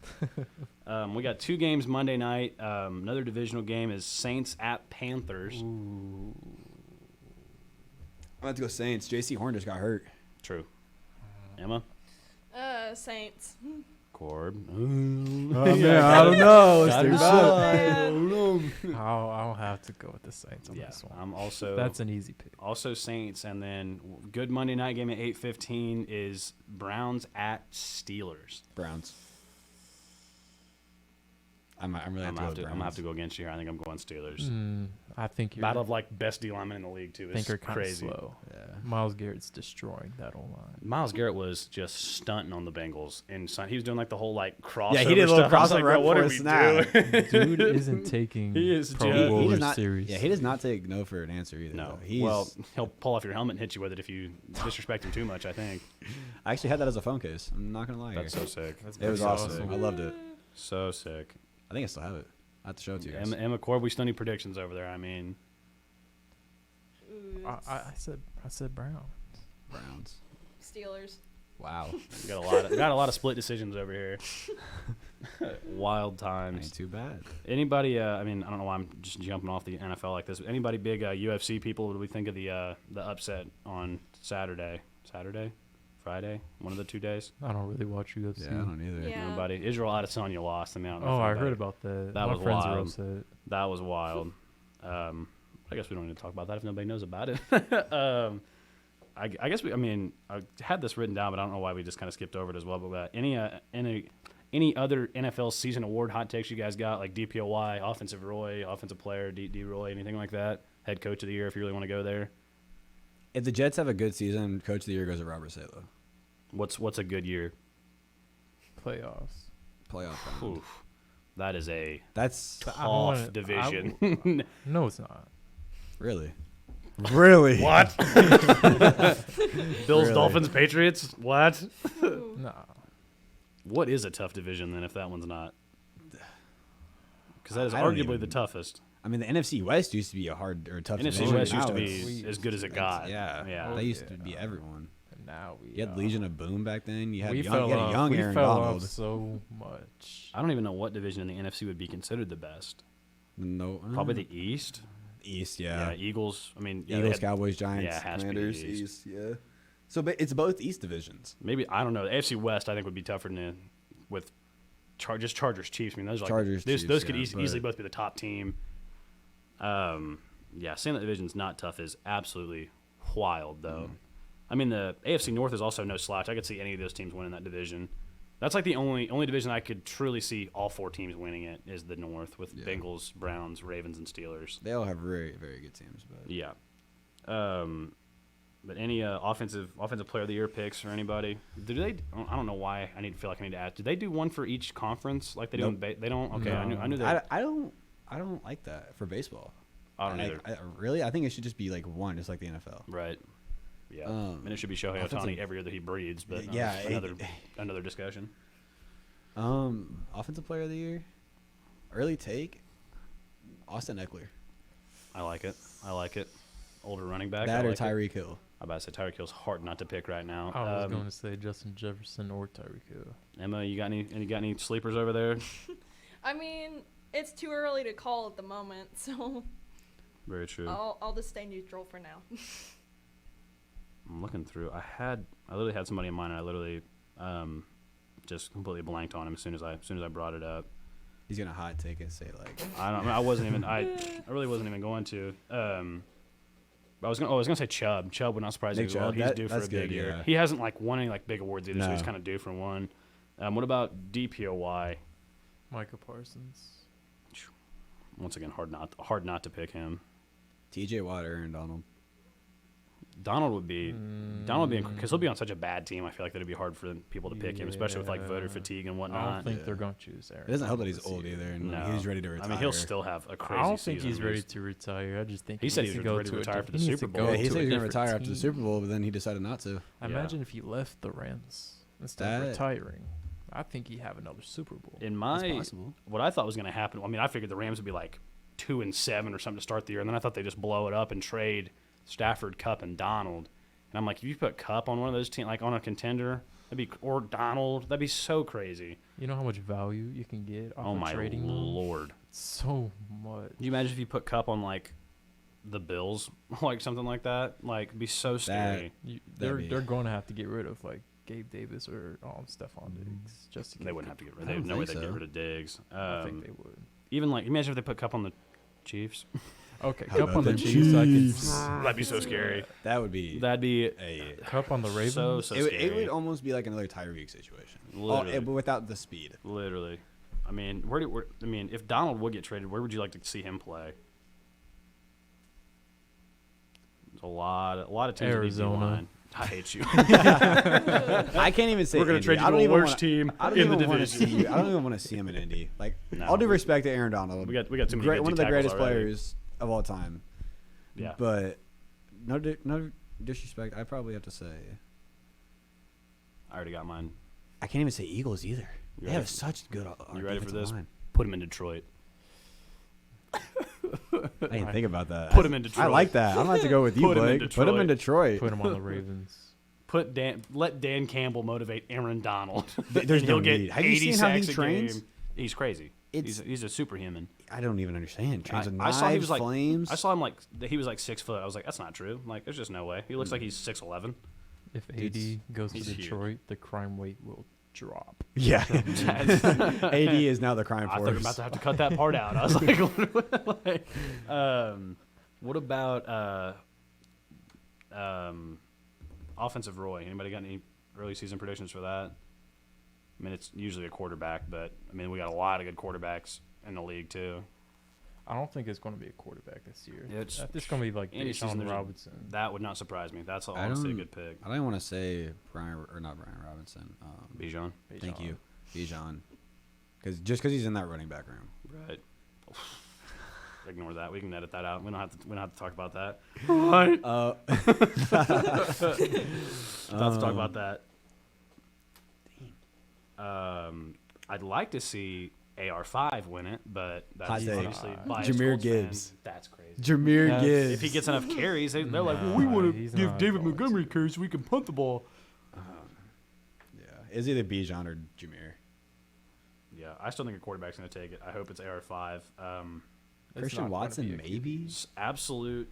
We got 2 games Monday night. Another divisional game is Saints at Panthers. Ooh. I'm about to go Saints. J.C. Horn just got hurt. True. Emma? Saints. Corb. Oh man, I don't know. Let's think about it. I'll have to go with the Saints on Yeah, this one. I'm also That's an easy pick. also Saints, and then good Monday night game at 8:15 is Browns at Steelers. Browns. I'm really I'm have to gonna have to go against you here. I think I'm going Steelers. I think you're. Battle of like best D lineman in the league too. I think It's you're kind of crazy. slow. Yeah. Miles Garrett's destroying that O-line. Miles Garrett was just stunting on the Bengals, and he was doing like the whole like crossover. Yeah, he did a little stuff. I was like, crossover bro, right what before are the we snap. doing? Dude isn't taking He is Pro just- Bowlers he does not, serious. Yeah, he does not take no for an answer either. No, though. He's, well, he'll pull off your helmet and hit you with it if you disrespect him too much. I think I actually had that as a phone case. I'm not gonna lie. that's here. so sick. That's It was pretty awesome. I loved it. So sick. I think I still have it. I have to show it to you guys. Emma Corb, we still need predictions over there. I mean, Ooh, I said Brown. Browns. Steelers. Wow. we got a lot of split decisions over here. Wild times. Ain't too bad. Anybody? I mean, I don't know why I'm just jumping off the NFL like this. Anybody big UFC people? What do we think of the upset on Saturday? Friday? One of the 2 days. I don't really watch UFC. Yeah, I don't either. Yeah. Nobody. Israel Adesanya lost. I mean, I don't know Oh, if I anybody- heard about that. That My was friends wild. are upset. That was wild. I guess we don't need to talk about that if nobody knows about it. I guess I had this written down, but I don't know why we just kind of skipped over it as well. But any other NFL season award hot takes you guys got, like DPOY, offensive Roy, offensive player, D Roy, anything like that? Head coach of the year, if you really want to go there. If the Jets have a good season, coach of the year goes to Robert Saleh. What's a good year? Playoffs. Playoff round. Oof, that is a That's I don't wanna- tough division. No, it's not. really. Really? What? Bills, Really? Dolphins, Patriots. What? Ooh. Nah. What is a tough division then if that one's not? Because that is I don't arguably even- the toughest. I mean, the NFC West used to be a hard or tough NFC division. West used Now to it's- be as good as it got. Yeah. Yeah. That used to Yeah. be everyone. And now we. You had Legion of Boom back then. You had we young, fell you had a off. young We Aaron fell Donald. off so much. I don't even know what division in the NFC would be considered the best. No, Probably the East. East. Yeah, Yeah. Eagles. I mean, yeah, they Eagles, had- Cowboys, Giants, yeah, it has to be Commanders, East. East. Yeah. So, but it's both East divisions. Maybe I don't know. The AFC West I think would be tougher than with just Chargers Chiefs. I mean, those are like Chargers, those Chiefs, could yeah, easily but- both be the top team. Yeah, saying that division's not tough is absolutely wild though. I mean, the AFC North is also no slouch. I could see any of those teams winning that division. That's like the only division I could truly see all four teams winning it is the North with Yeah. Bengals, Browns, Ravens, and Steelers. They all have very, very good teams. But Yeah. But any offensive player of the year picks or anybody? Do they? I don't know why. Feel like I need to ask. Do they do one for each conference like they do? Nope. They don't. Okay, No. I knew that. I don't like that for baseball. I don't either. Really, I think it should just be like one, just like the NFL. Right. Yeah. And it should be Shohei offensive- Ohtani every year that he breathes. But Yeah, another discussion. Offensive player of the year, early take, Austin Eckler. I like it. Older running back. That I or like it. Tyreek Hill. I'm about to say Tyreek Hill's hard not to pick right now. I was going to say Justin Jefferson or Tyreek Hill. Emma, you got any sleepers over there? I mean, it's too early to call at the moment, so Very true. I'll just stay neutral for now. I'm looking through. I literally had somebody in mind, and I literally just completely blanked on him as soon as I brought it up. He's gonna hot take it. Say like I really wasn't even going to. I was gonna say Chubb. Chubb would not surprise me Nick as well. Chubb, He's due for a that's big good, year. yeah. He hasn't won any big awards either, so No. he's kind of due for one. What about DPOY? Micah Parsons. Once again, hard not to pick him. T.J. Watt, Aaron Donald. Donald would be because he'll be on such a bad team. I feel like that'd be hard for people to pick him, especially with voter Yeah. fatigue and I whatnot. don't think Yeah. they're going to choose Aaron. It doesn't help that Donald he's this old year. either, and No. he's ready to retire. I mean, he'll still have a crazy I don't think season. he's ready to retire. I just think He said needs he was to go ready to retire for the he needs Super to Bowl. go Yeah, he to said a he was gonna different retire after the team. Super Bowl, but then he decided not to. Imagine if he left the Rams instead of That- retiring. I think he'd have another Super Bowl. In It's my possible. what I thought was going to happen. I mean, I figured the Rams would be 2-7 or something to start the year, and then I thought they'd just blow it up and trade Stafford, Kupp, and Donald. And I'm like, if you put Kupp on one of those teams, on a contender, or Donald, that'd be so crazy. You know how much value you can get off Oh of my trading them? lord! So much. Can you imagine if you put Kupp on the Bills, something like that? It'd be so scary. They're be- going to have to get rid of Gabe Davis or Stephon Diggs just to They wouldn't have to get rid. I They have don't no way think they'd get so. rid of Diggs. I think they would. Even imagine if they put Kupp on the Chiefs. Okay, How Cup about on the them Chiefs. I Chiefs? That'd be so scary. That would be That'd be a. Cup on the Ravens. so It scary. would almost be like another Tyreek situation, Literally. but without the speed. Literally. I mean, if Donald would get traded, where would you like to see him play? There's a lot of teams. Arizona. I hate you. I can't even say We're gonna trade you to the worst team in the division. I don't even want to see him in Indy. Like, No. all due respect to Aaron Donald, We got too many good one of the tackles greatest already. players of all time. Yeah. But no disrespect. I probably have to say I already got mine. I can't even say Eagles either. You They ready have for- such good. You ready for defensive this? line. Put him in Detroit. I didn't think about that. Put him in Detroit. I like that. I'm about to go with you, Put him in Blake. Put him in Detroit. Put him on the Ravens. Let Dan Campbell motivate Aaron Donald. There's And he'll no get need. Have you 80 seen how he sacks a trains? game. He's crazy. He's a superhuman. I don't even understand. Trains with I knives, saw he was like flames. I saw him like he was like 6 foot. I was like, that's not true. Like, there's just no way. He looks like he's 6'11". If AD goes to he's huge. Detroit, the crime rate will drop. Yeah. AD is now the crime I force. thought we were about to have to cut that part out. I was like, what about offensive Roy? Anybody got any early season predictions for that? I mean, it's usually a quarterback, but I mean, we got a lot of good quarterbacks in the league too. I don't think it's going to be a quarterback this year. It's- It's going to be like any season Deshaun there's a- Robinson. That would not surprise me. That's I honestly a don't- good pick. I don't want to say Brian Robinson. Bijan. Thank you, Bijan. Because he's in that running back room. Right. Ignore that. We can edit that out. We don't have to talk about that. Right. Don't have to talk about that. I'd like to see AR5 win it, but Hot that's take. obviously biased Jameer Colts fan. Gibbs. That's crazy. Jameer Yes. Gibbs. If he gets enough carries, they're like, well, Nah, we want to he's give not David going Montgomery to. carries so we can punt the ball. Yeah, is either Bijan or Jameer. Yeah, I still think a quarterback's going to take it. I hope it's AR5. It's Christian not gonna Watson, be a maybe. Absolute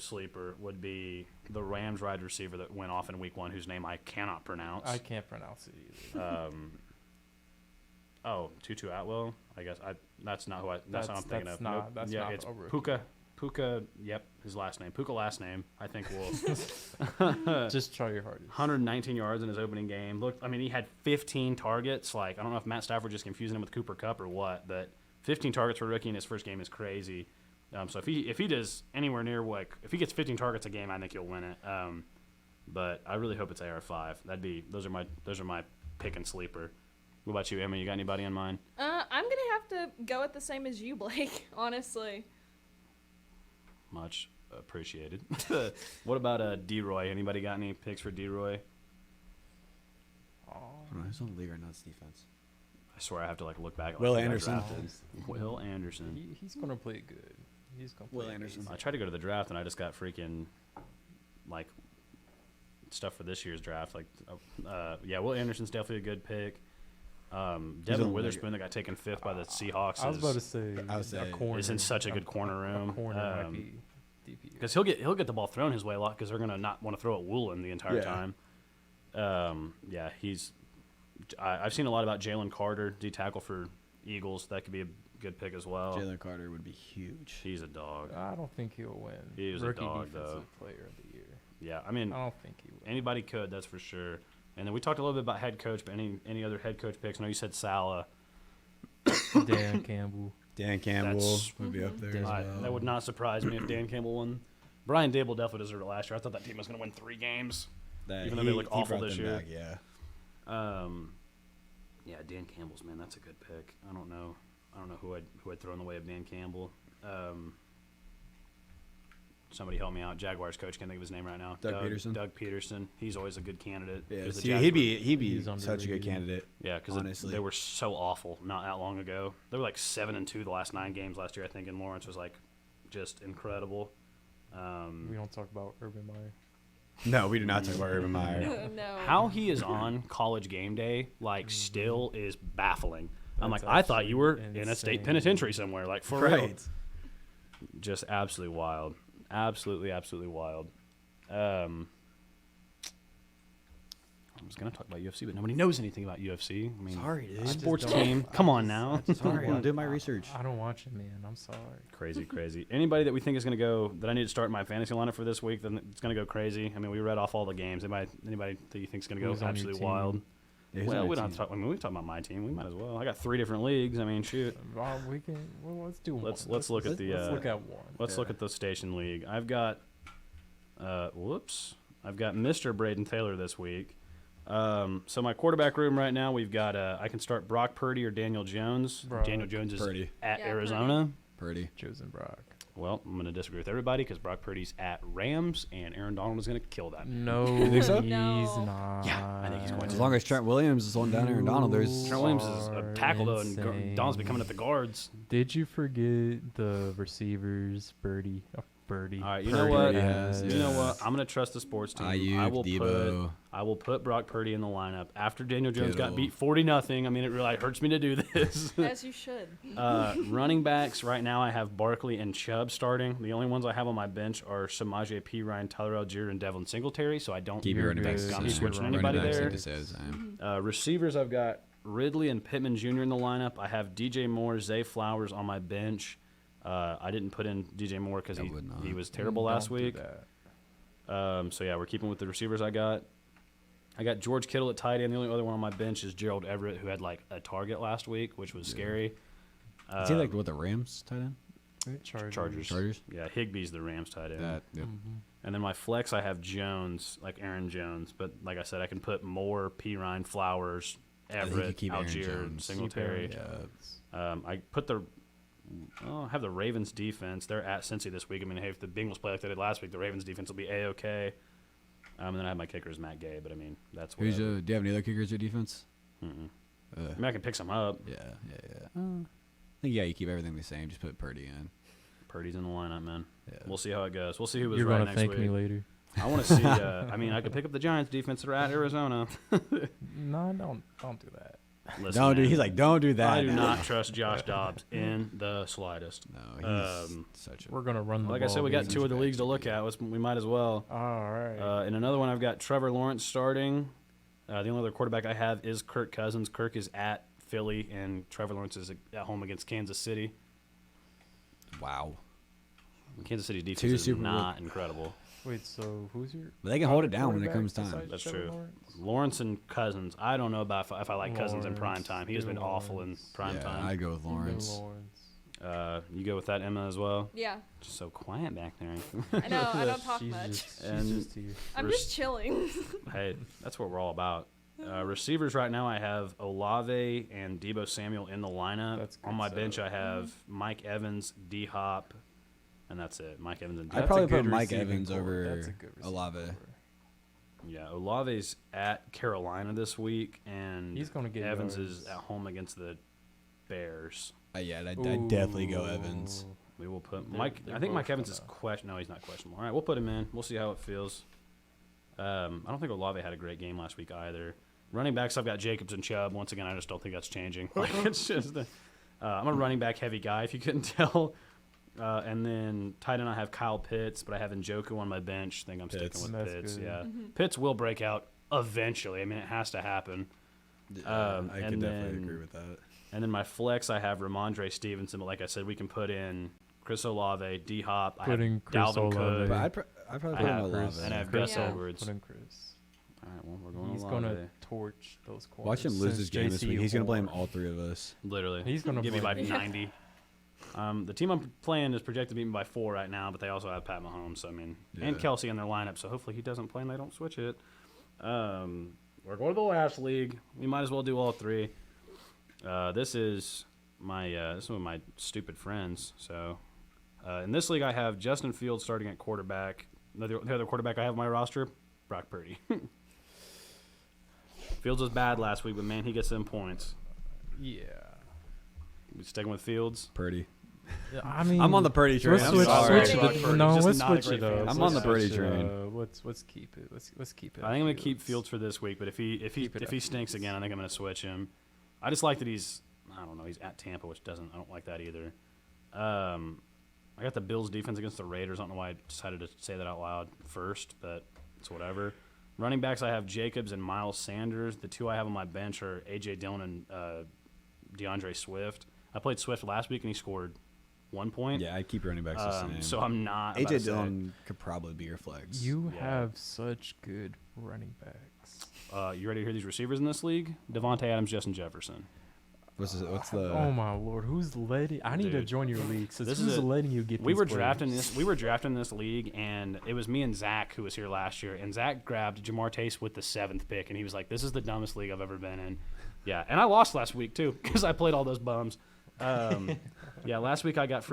sleeper would be the Rams wide receiver that went off in week 1, whose name I cannot pronounce. I can't pronounce it either. Tutu Atwell. I guess that's not who I. That's what I'm thinking That's of. not- Nope. that's yeah, not it's a rookie. Puka. Yep, his last name. Puka last name. I think will. Just try your hardest. 119 yards in his opening game. Look, I mean, he had 15 targets. Like, I don't know if Matt Stafford just confusing him with Cooper Kupp or what, but 15 targets for a rookie in his first game is crazy. So if he does anywhere near if he gets 15 targets a game, I think he'll win it. But I really hope it's AR5. Those are my pick and sleeper. What about you, Emma? You got anybody in mind? I'm gonna have to go with the same as you, Blake. Honestly. Much appreciated. What about D-Roy? Anybody got any picks for D-Roy? Oh, I don't know, he's on the league or not defense. I swear I have to look back. Will who got Anderson. drafted. Will Anderson. he's going to play good. He's going to Will play Anderson. I tried to go to the draft and I just got freaking like stuff for this year's draft. Like, Will Anderson's definitely a good pick. Devin on Witherspoon that got taken 5th by the Seahawks. I was about to say, I would say a corner. is in such a good corner room. A corner might be DP. Because he'll get the ball thrown his way a lot because they're gonna not want to throw at Woolen the entire time. I've seen a lot about Jalen Carter, D tackle for Eagles. That could be a good pick as well. Jalen Carter would be huge. He's a dog. I don't think he'll win. He is a Rookie dog, defensive though. player of the year. Yeah, I mean, I don't think he will. anybody could, that's for sure. And then we talked a little bit about head coach, but any other head coach picks? I know you said Salah. Dan Campbell. Dan Campbell That's- would be up there as Dan- well. That would not surprise me if Dan Campbell won. Brian Dable definitely deserved it last year. I thought that team was going to win 3 games. even though they look awful brought this them year. back, yeah. Dan Campbell's, man, that's a good pick. I don't know who I'd throw in the way of Dan Campbell. Somebody help me out. Jaguars coach, can't think of his name right now. Doug Peterson? Doug Peterson. He's always a good candidate. Yeah, 'Cause the see, Jags he'd were- be He's such a good underrated. candidate. Yeah, because honestly. they were so awful not that long ago. They were like 7-2 the last 9 games last year, I think, and Lawrence was like just incredible. We don't talk about Urban Meyer. No, we do not talk about Urban Meyer. No. How he is on College Game Day, like, still is baffling. I'm That's like, I thought you were actually in a state insane. penitentiary somewhere, like, for real. Right. Just absolutely wild. Absolutely wild. I was going to talk about UFC, but nobody knows anything about UFC. I mean, Sorry, dude. sports don't- team. Come on now. Sorry, I'm doing my research. I don't watch it, man. I'm sorry. Crazy. Anybody that we think is going to go, that I need to start my fantasy lineup for this week, then it's going to go crazy. I mean, we read off all the games. Anybody that you think is going to go Who's on your absolutely team? wild? Yeah, Well, we don't have to talk. I mean, we can talk about my team. We might as well. I got 3 different leagues. I mean, shoot. We can. Well, let's do one. Let's look at the. Let's look at one. Let's look at the station league. I've got. I've got Mr. Braden Taylor this week. So my quarterback room right now, we've got. I can start Brock Purdy or Daniel Jones. Daniel Jones is Purdy. at Yeah, Arizona. Purdy. Chosen Brock. Well, I'm going to disagree with everybody because Brock Purdy's at Rams, and Aaron Donald is going to kill that. No, think so? he's No. not. Yeah, I think he's going As to. long as Trent Williams is holding down Aaron Donald, there's Trent Williams is a are tackle, though, and insane. Donald's been coming at the guards. Did you forget the receivers, Birdie? Birdie. All right, you know what? Yes, You know yes. what? I'm going to trust the sports team. Ayuk, I will put Brock Purdy in the lineup after Daniel Jones got Kittle. beat 40-0. I mean, it really hurts me to do this. As you should. Running backs right now, I have Barkley and Chubb starting. The only ones I have on my bench are Samaje P. Ryan, Tyler Algier, and Devin Singletary. So I don't keep your running backs. good. I'm Keep your switching running anybody backs there. need to stay the same. Receivers, I've got Ridley and Pittman Jr. in the lineup. I have DJ Moore, Zay Flowers on my bench. I didn't put in DJ Moore because he was terrible last Don't do week. that. So yeah, we're keeping with the receivers I got. I got George Kittle at tight end. The only other one on my bench is Gerald Everett, who had like a target last week, which was scary. Is he like what the Rams tight end? Chargers? Chargers? Yeah, Higbee's the Rams tight end. That. Yep. And then my flex, I have Jones, like Aaron Jones. But like I said, I can put Moore, P. Ryan, Flowers, think you Everett, keep Aaron Algier, Jones. Singletary. Keep Aaron Jones. I put the. I have the Ravens defense. They're at Cincy this week. I mean, hey, if the Bengals play like they did last week, the Ravens defense will be a-okay. And then I have my kicker as Matt Gay, but I mean, that's what. Do you have any other kickers at defense? I mean, I can pick some up. Yeah. I think you keep everything the same. Just put Purdy in. Purdy's in the lineup, man. Yeah. We'll see how it goes. We'll see who was You're right gonna next thank week. me later. I want to see. I mean, I could pick up the Giants defense that are at Arizona. No, don't do that. Listen, Don't do. man, He's like, don't do that. I do now. not trust Josh Dobbs in the slightest. No, he's such a. We're gonna run the Like ball. I said, we got baby. 2 other leagues to look at. We might as well. All right. In another one, I've got Trevor Lawrence starting. The only other quarterback I have is Kirk Cousins. Kirk is at Philly, and Trevor Lawrence is at home against Kansas City. Wow. Kansas City's defense 2 is Super Bowl- not incredible. Wait, so who's your? But they can hold it down when it quarterback comes time. besides That's Trevor true. Lawrence? Lawrence and Cousins. I don't know about if I like Cousins in prime Lawrence. time. He has been awful in prime Yeah, time. I'd go with Lawrence. You go with that, Emma, as well? Yeah. Just so quiet back there. I know. I don't talk She's much. Just, she's And- just here. I'm just chilling. Hey, that's what we're all about. Receivers right now, I have Olave and Debo Samuel in the lineup. That's good On my bench, I setup. have Mike Evans, D Hop, and that's it. Mike Evans and D I'd Hop. probably a good put Mike receiving Evans core. over That's a good receiving Olave. core. Yeah, Olave's at Carolina this week, and He's gonna get Evans yards. is at home against the Bears. Yeah, I'd definitely go Evans. Ooh. We will put They're- Mike. they're I think Mike both Evans is gonna- question. No, he's not questionable. All right, we'll put him in. We'll see how it feels. I don't think Olave had a great game last week either. Running backs, I've got Jacobs and Chubb. Once again, I just don't think that's changing. Like it's just, I'm a running back heavy guy, if you couldn't tell. And then tight end, I have Kyle Pitts, but I have Njoku on my bench. I think I'm Pitts. sticking with That's Pitts. good. Yeah, Pitts will break out eventually. I mean, it has to happen. I and could definitely then- agree with that. And then my flex, I have Ramondre Stevenson, but like I said, we can put in Chris Olave, D Hop. I have Putting Chris Dalvin Olave. Cook. But I'd probably I put him have Olave. and I have Chris Gus Yeah. Edwards. Put in Chris. All right, well, we're going He's Olave. gonna torch those corners. Watch him lose Since this game this JC week. He's gonna blame Horn. all 3 of us. Literally. He's gonna give me by blame- 90. The team I'm playing is projected to beat me by 4 right now, but they also have Pat Mahomes. So, I mean, and Yeah. Kelsey in their lineup. So hopefully he doesn't play and they don't switch it. We're going to the last league. We might as well do all 3. This is one of my stupid friends. So in this league, I have Justin Fields starting at quarterback. The other quarterback I have on my roster, Brock Purdy. Fields was bad last week, but man, he gets them points. Yeah. We sticking with Fields. Purdy. I mean, I'm on the Purdy train. Let's I'm switch, sorry. switch Brock it. Purdy's No, just let's not a switch great it fan. up. I'm on the Let's Purdy switch it train. up. Let's keep it. Let's keep it. I think I'm gonna keep Fields. Fields for this week, but if he Keep it at stinks Fields. again, I think I'm gonna switch him. I just like that he's at Tampa, which I don't like that either. I got the Bills defense against the Raiders. I don't know why I decided to say that out loud first, but it's whatever. Running backs, I have Jacobs and Miles Sanders. The 2 I have on my bench are A.J. Dillon and DeAndre Swift. I played Swift last week and he scored 1 point. Yeah, I keep running backs the same. So I'm not. AJ Dillon could probably be your flex. You have such good running backs. You ready to hear these receivers in this league? Devontae Adams, Justin Jefferson. What's the? Oh my lord, who's letting? I need to join your league. So this who's is letting you get? We these were players? drafting this. We were drafting this league, and it was me and Zach who was here last year. And Zach grabbed Jamar Chase with the 7th pick, and he was like, "This is the dumbest league I've ever been in." Yeah, and I lost last week too because I played all those bums. Yeah, last week I got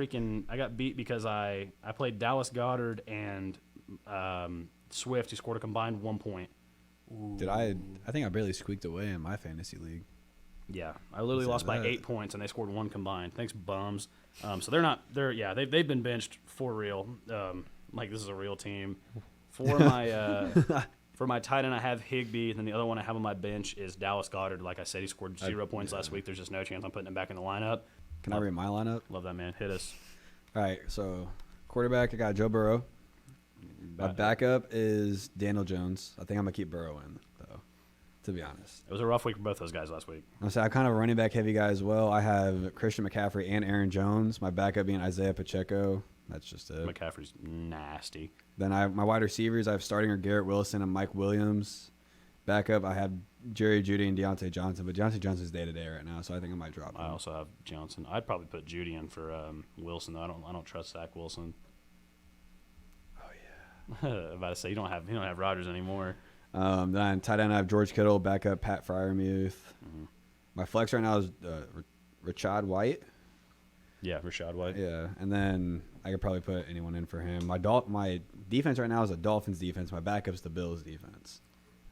beat because I played Dallas Goedert and Swift, who scored a combined 1 point. Ooh. I think I barely squeaked away in my fantasy league. Yeah, I literally lost by 8 points, and they scored 1 combined. Thanks, bums. So they've been benched for real. Like this is a real team. For my tight end, I have Higbee, and then the other one I have on my bench is Dallas Goedert. Like I said, he scored 0 points last week. There's just no chance I'm putting him back in the lineup. Can I read my lineup? Love that man. Hit us. All right, so quarterback, I got Joe Burrow. My backup is Daniel Jones. I think I'm gonna keep Burrow in though. To be honest, it was a rough week for both those guys last week. I'm kind of a running back heavy guy as well. I have Christian McCaffrey and Aaron Jones. My backup being Isaiah Pacheco. That's just it. McCaffrey's nasty. Then my wide receivers. I have starting are Garrett Wilson and Mike Williams. Backup, I have Jerry Jeudy and Deontay Johnson, but Deontay Johnson's day to day right now, so I think I might drop him. I also have Johnson. I'd probably put Jeudy in for Wilson though. I don't trust Zach Wilson. Oh yeah. I'm about to say you don't have Rodgers anymore. Then tight end, I have George Kittle. Backup, Pat Freiermuth. Mm-hmm. My flex right now is Rashad White. Yeah, Rashad White. Yeah, and then I could probably put anyone in for him. My defense right now is a Dolphins defense. My backup's the Bills defense.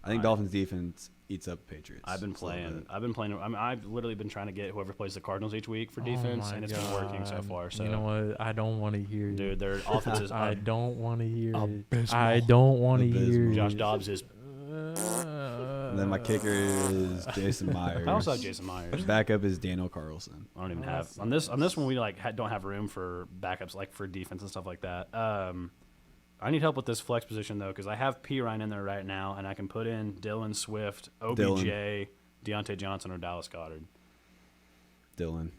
I think Dolphins defense eats up Patriots. I've been playing. I mean, I've literally been trying to get whoever plays the Cardinals each week for defense, and it's been working so far. So you know what? I don't want to hear it. Dude, their offense is. I don't want to hear it. I don't want to hear it. Josh Dobbs is. And then my kicker is Jason Myers. I also have Jason Myers. Backup is Daniel Carlson. I don't even have on this one. We don't have room for backups like for defense and stuff like that. I need help with this flex position though because I have P Ryan in there right now, and I can put in Dylan Swift, OBJ, Deontay Johnson, or Dallas Goedert. Dylan.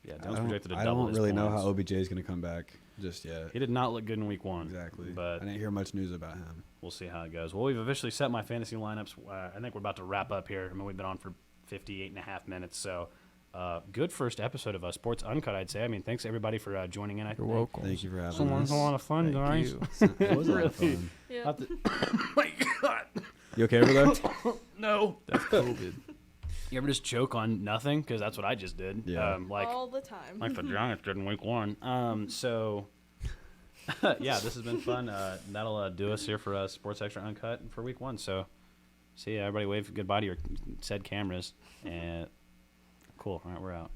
Yeah, Dylan's projected to double. I don't really know points. how OBJ is going to come back just yet. He did not look good in week 1. Exactly. But I didn't hear much news about him. We'll see how it goes. Well, we've officially set my fantasy lineups. I think we're about to wrap up here. I mean, we've been on for 58.5 minutes. So, good first episode of Sports Uncut, I'd say. I mean, thanks everybody for joining in. You're welcome. Thank you for having us. Someone's a lot of fun, guys. It was a lot of fun. Yeah. Oh my God. You okay over there? No. That's COVID. You ever just choke on nothing? Because that's what I just did. Yeah. All the time. Like the Giants did in week 1. So, yeah, this has been fun. That'll do us here for Sports Extra Uncut for week 1. So, see ya. Everybody wave goodbye to your said cameras. And cool. All right, we're out.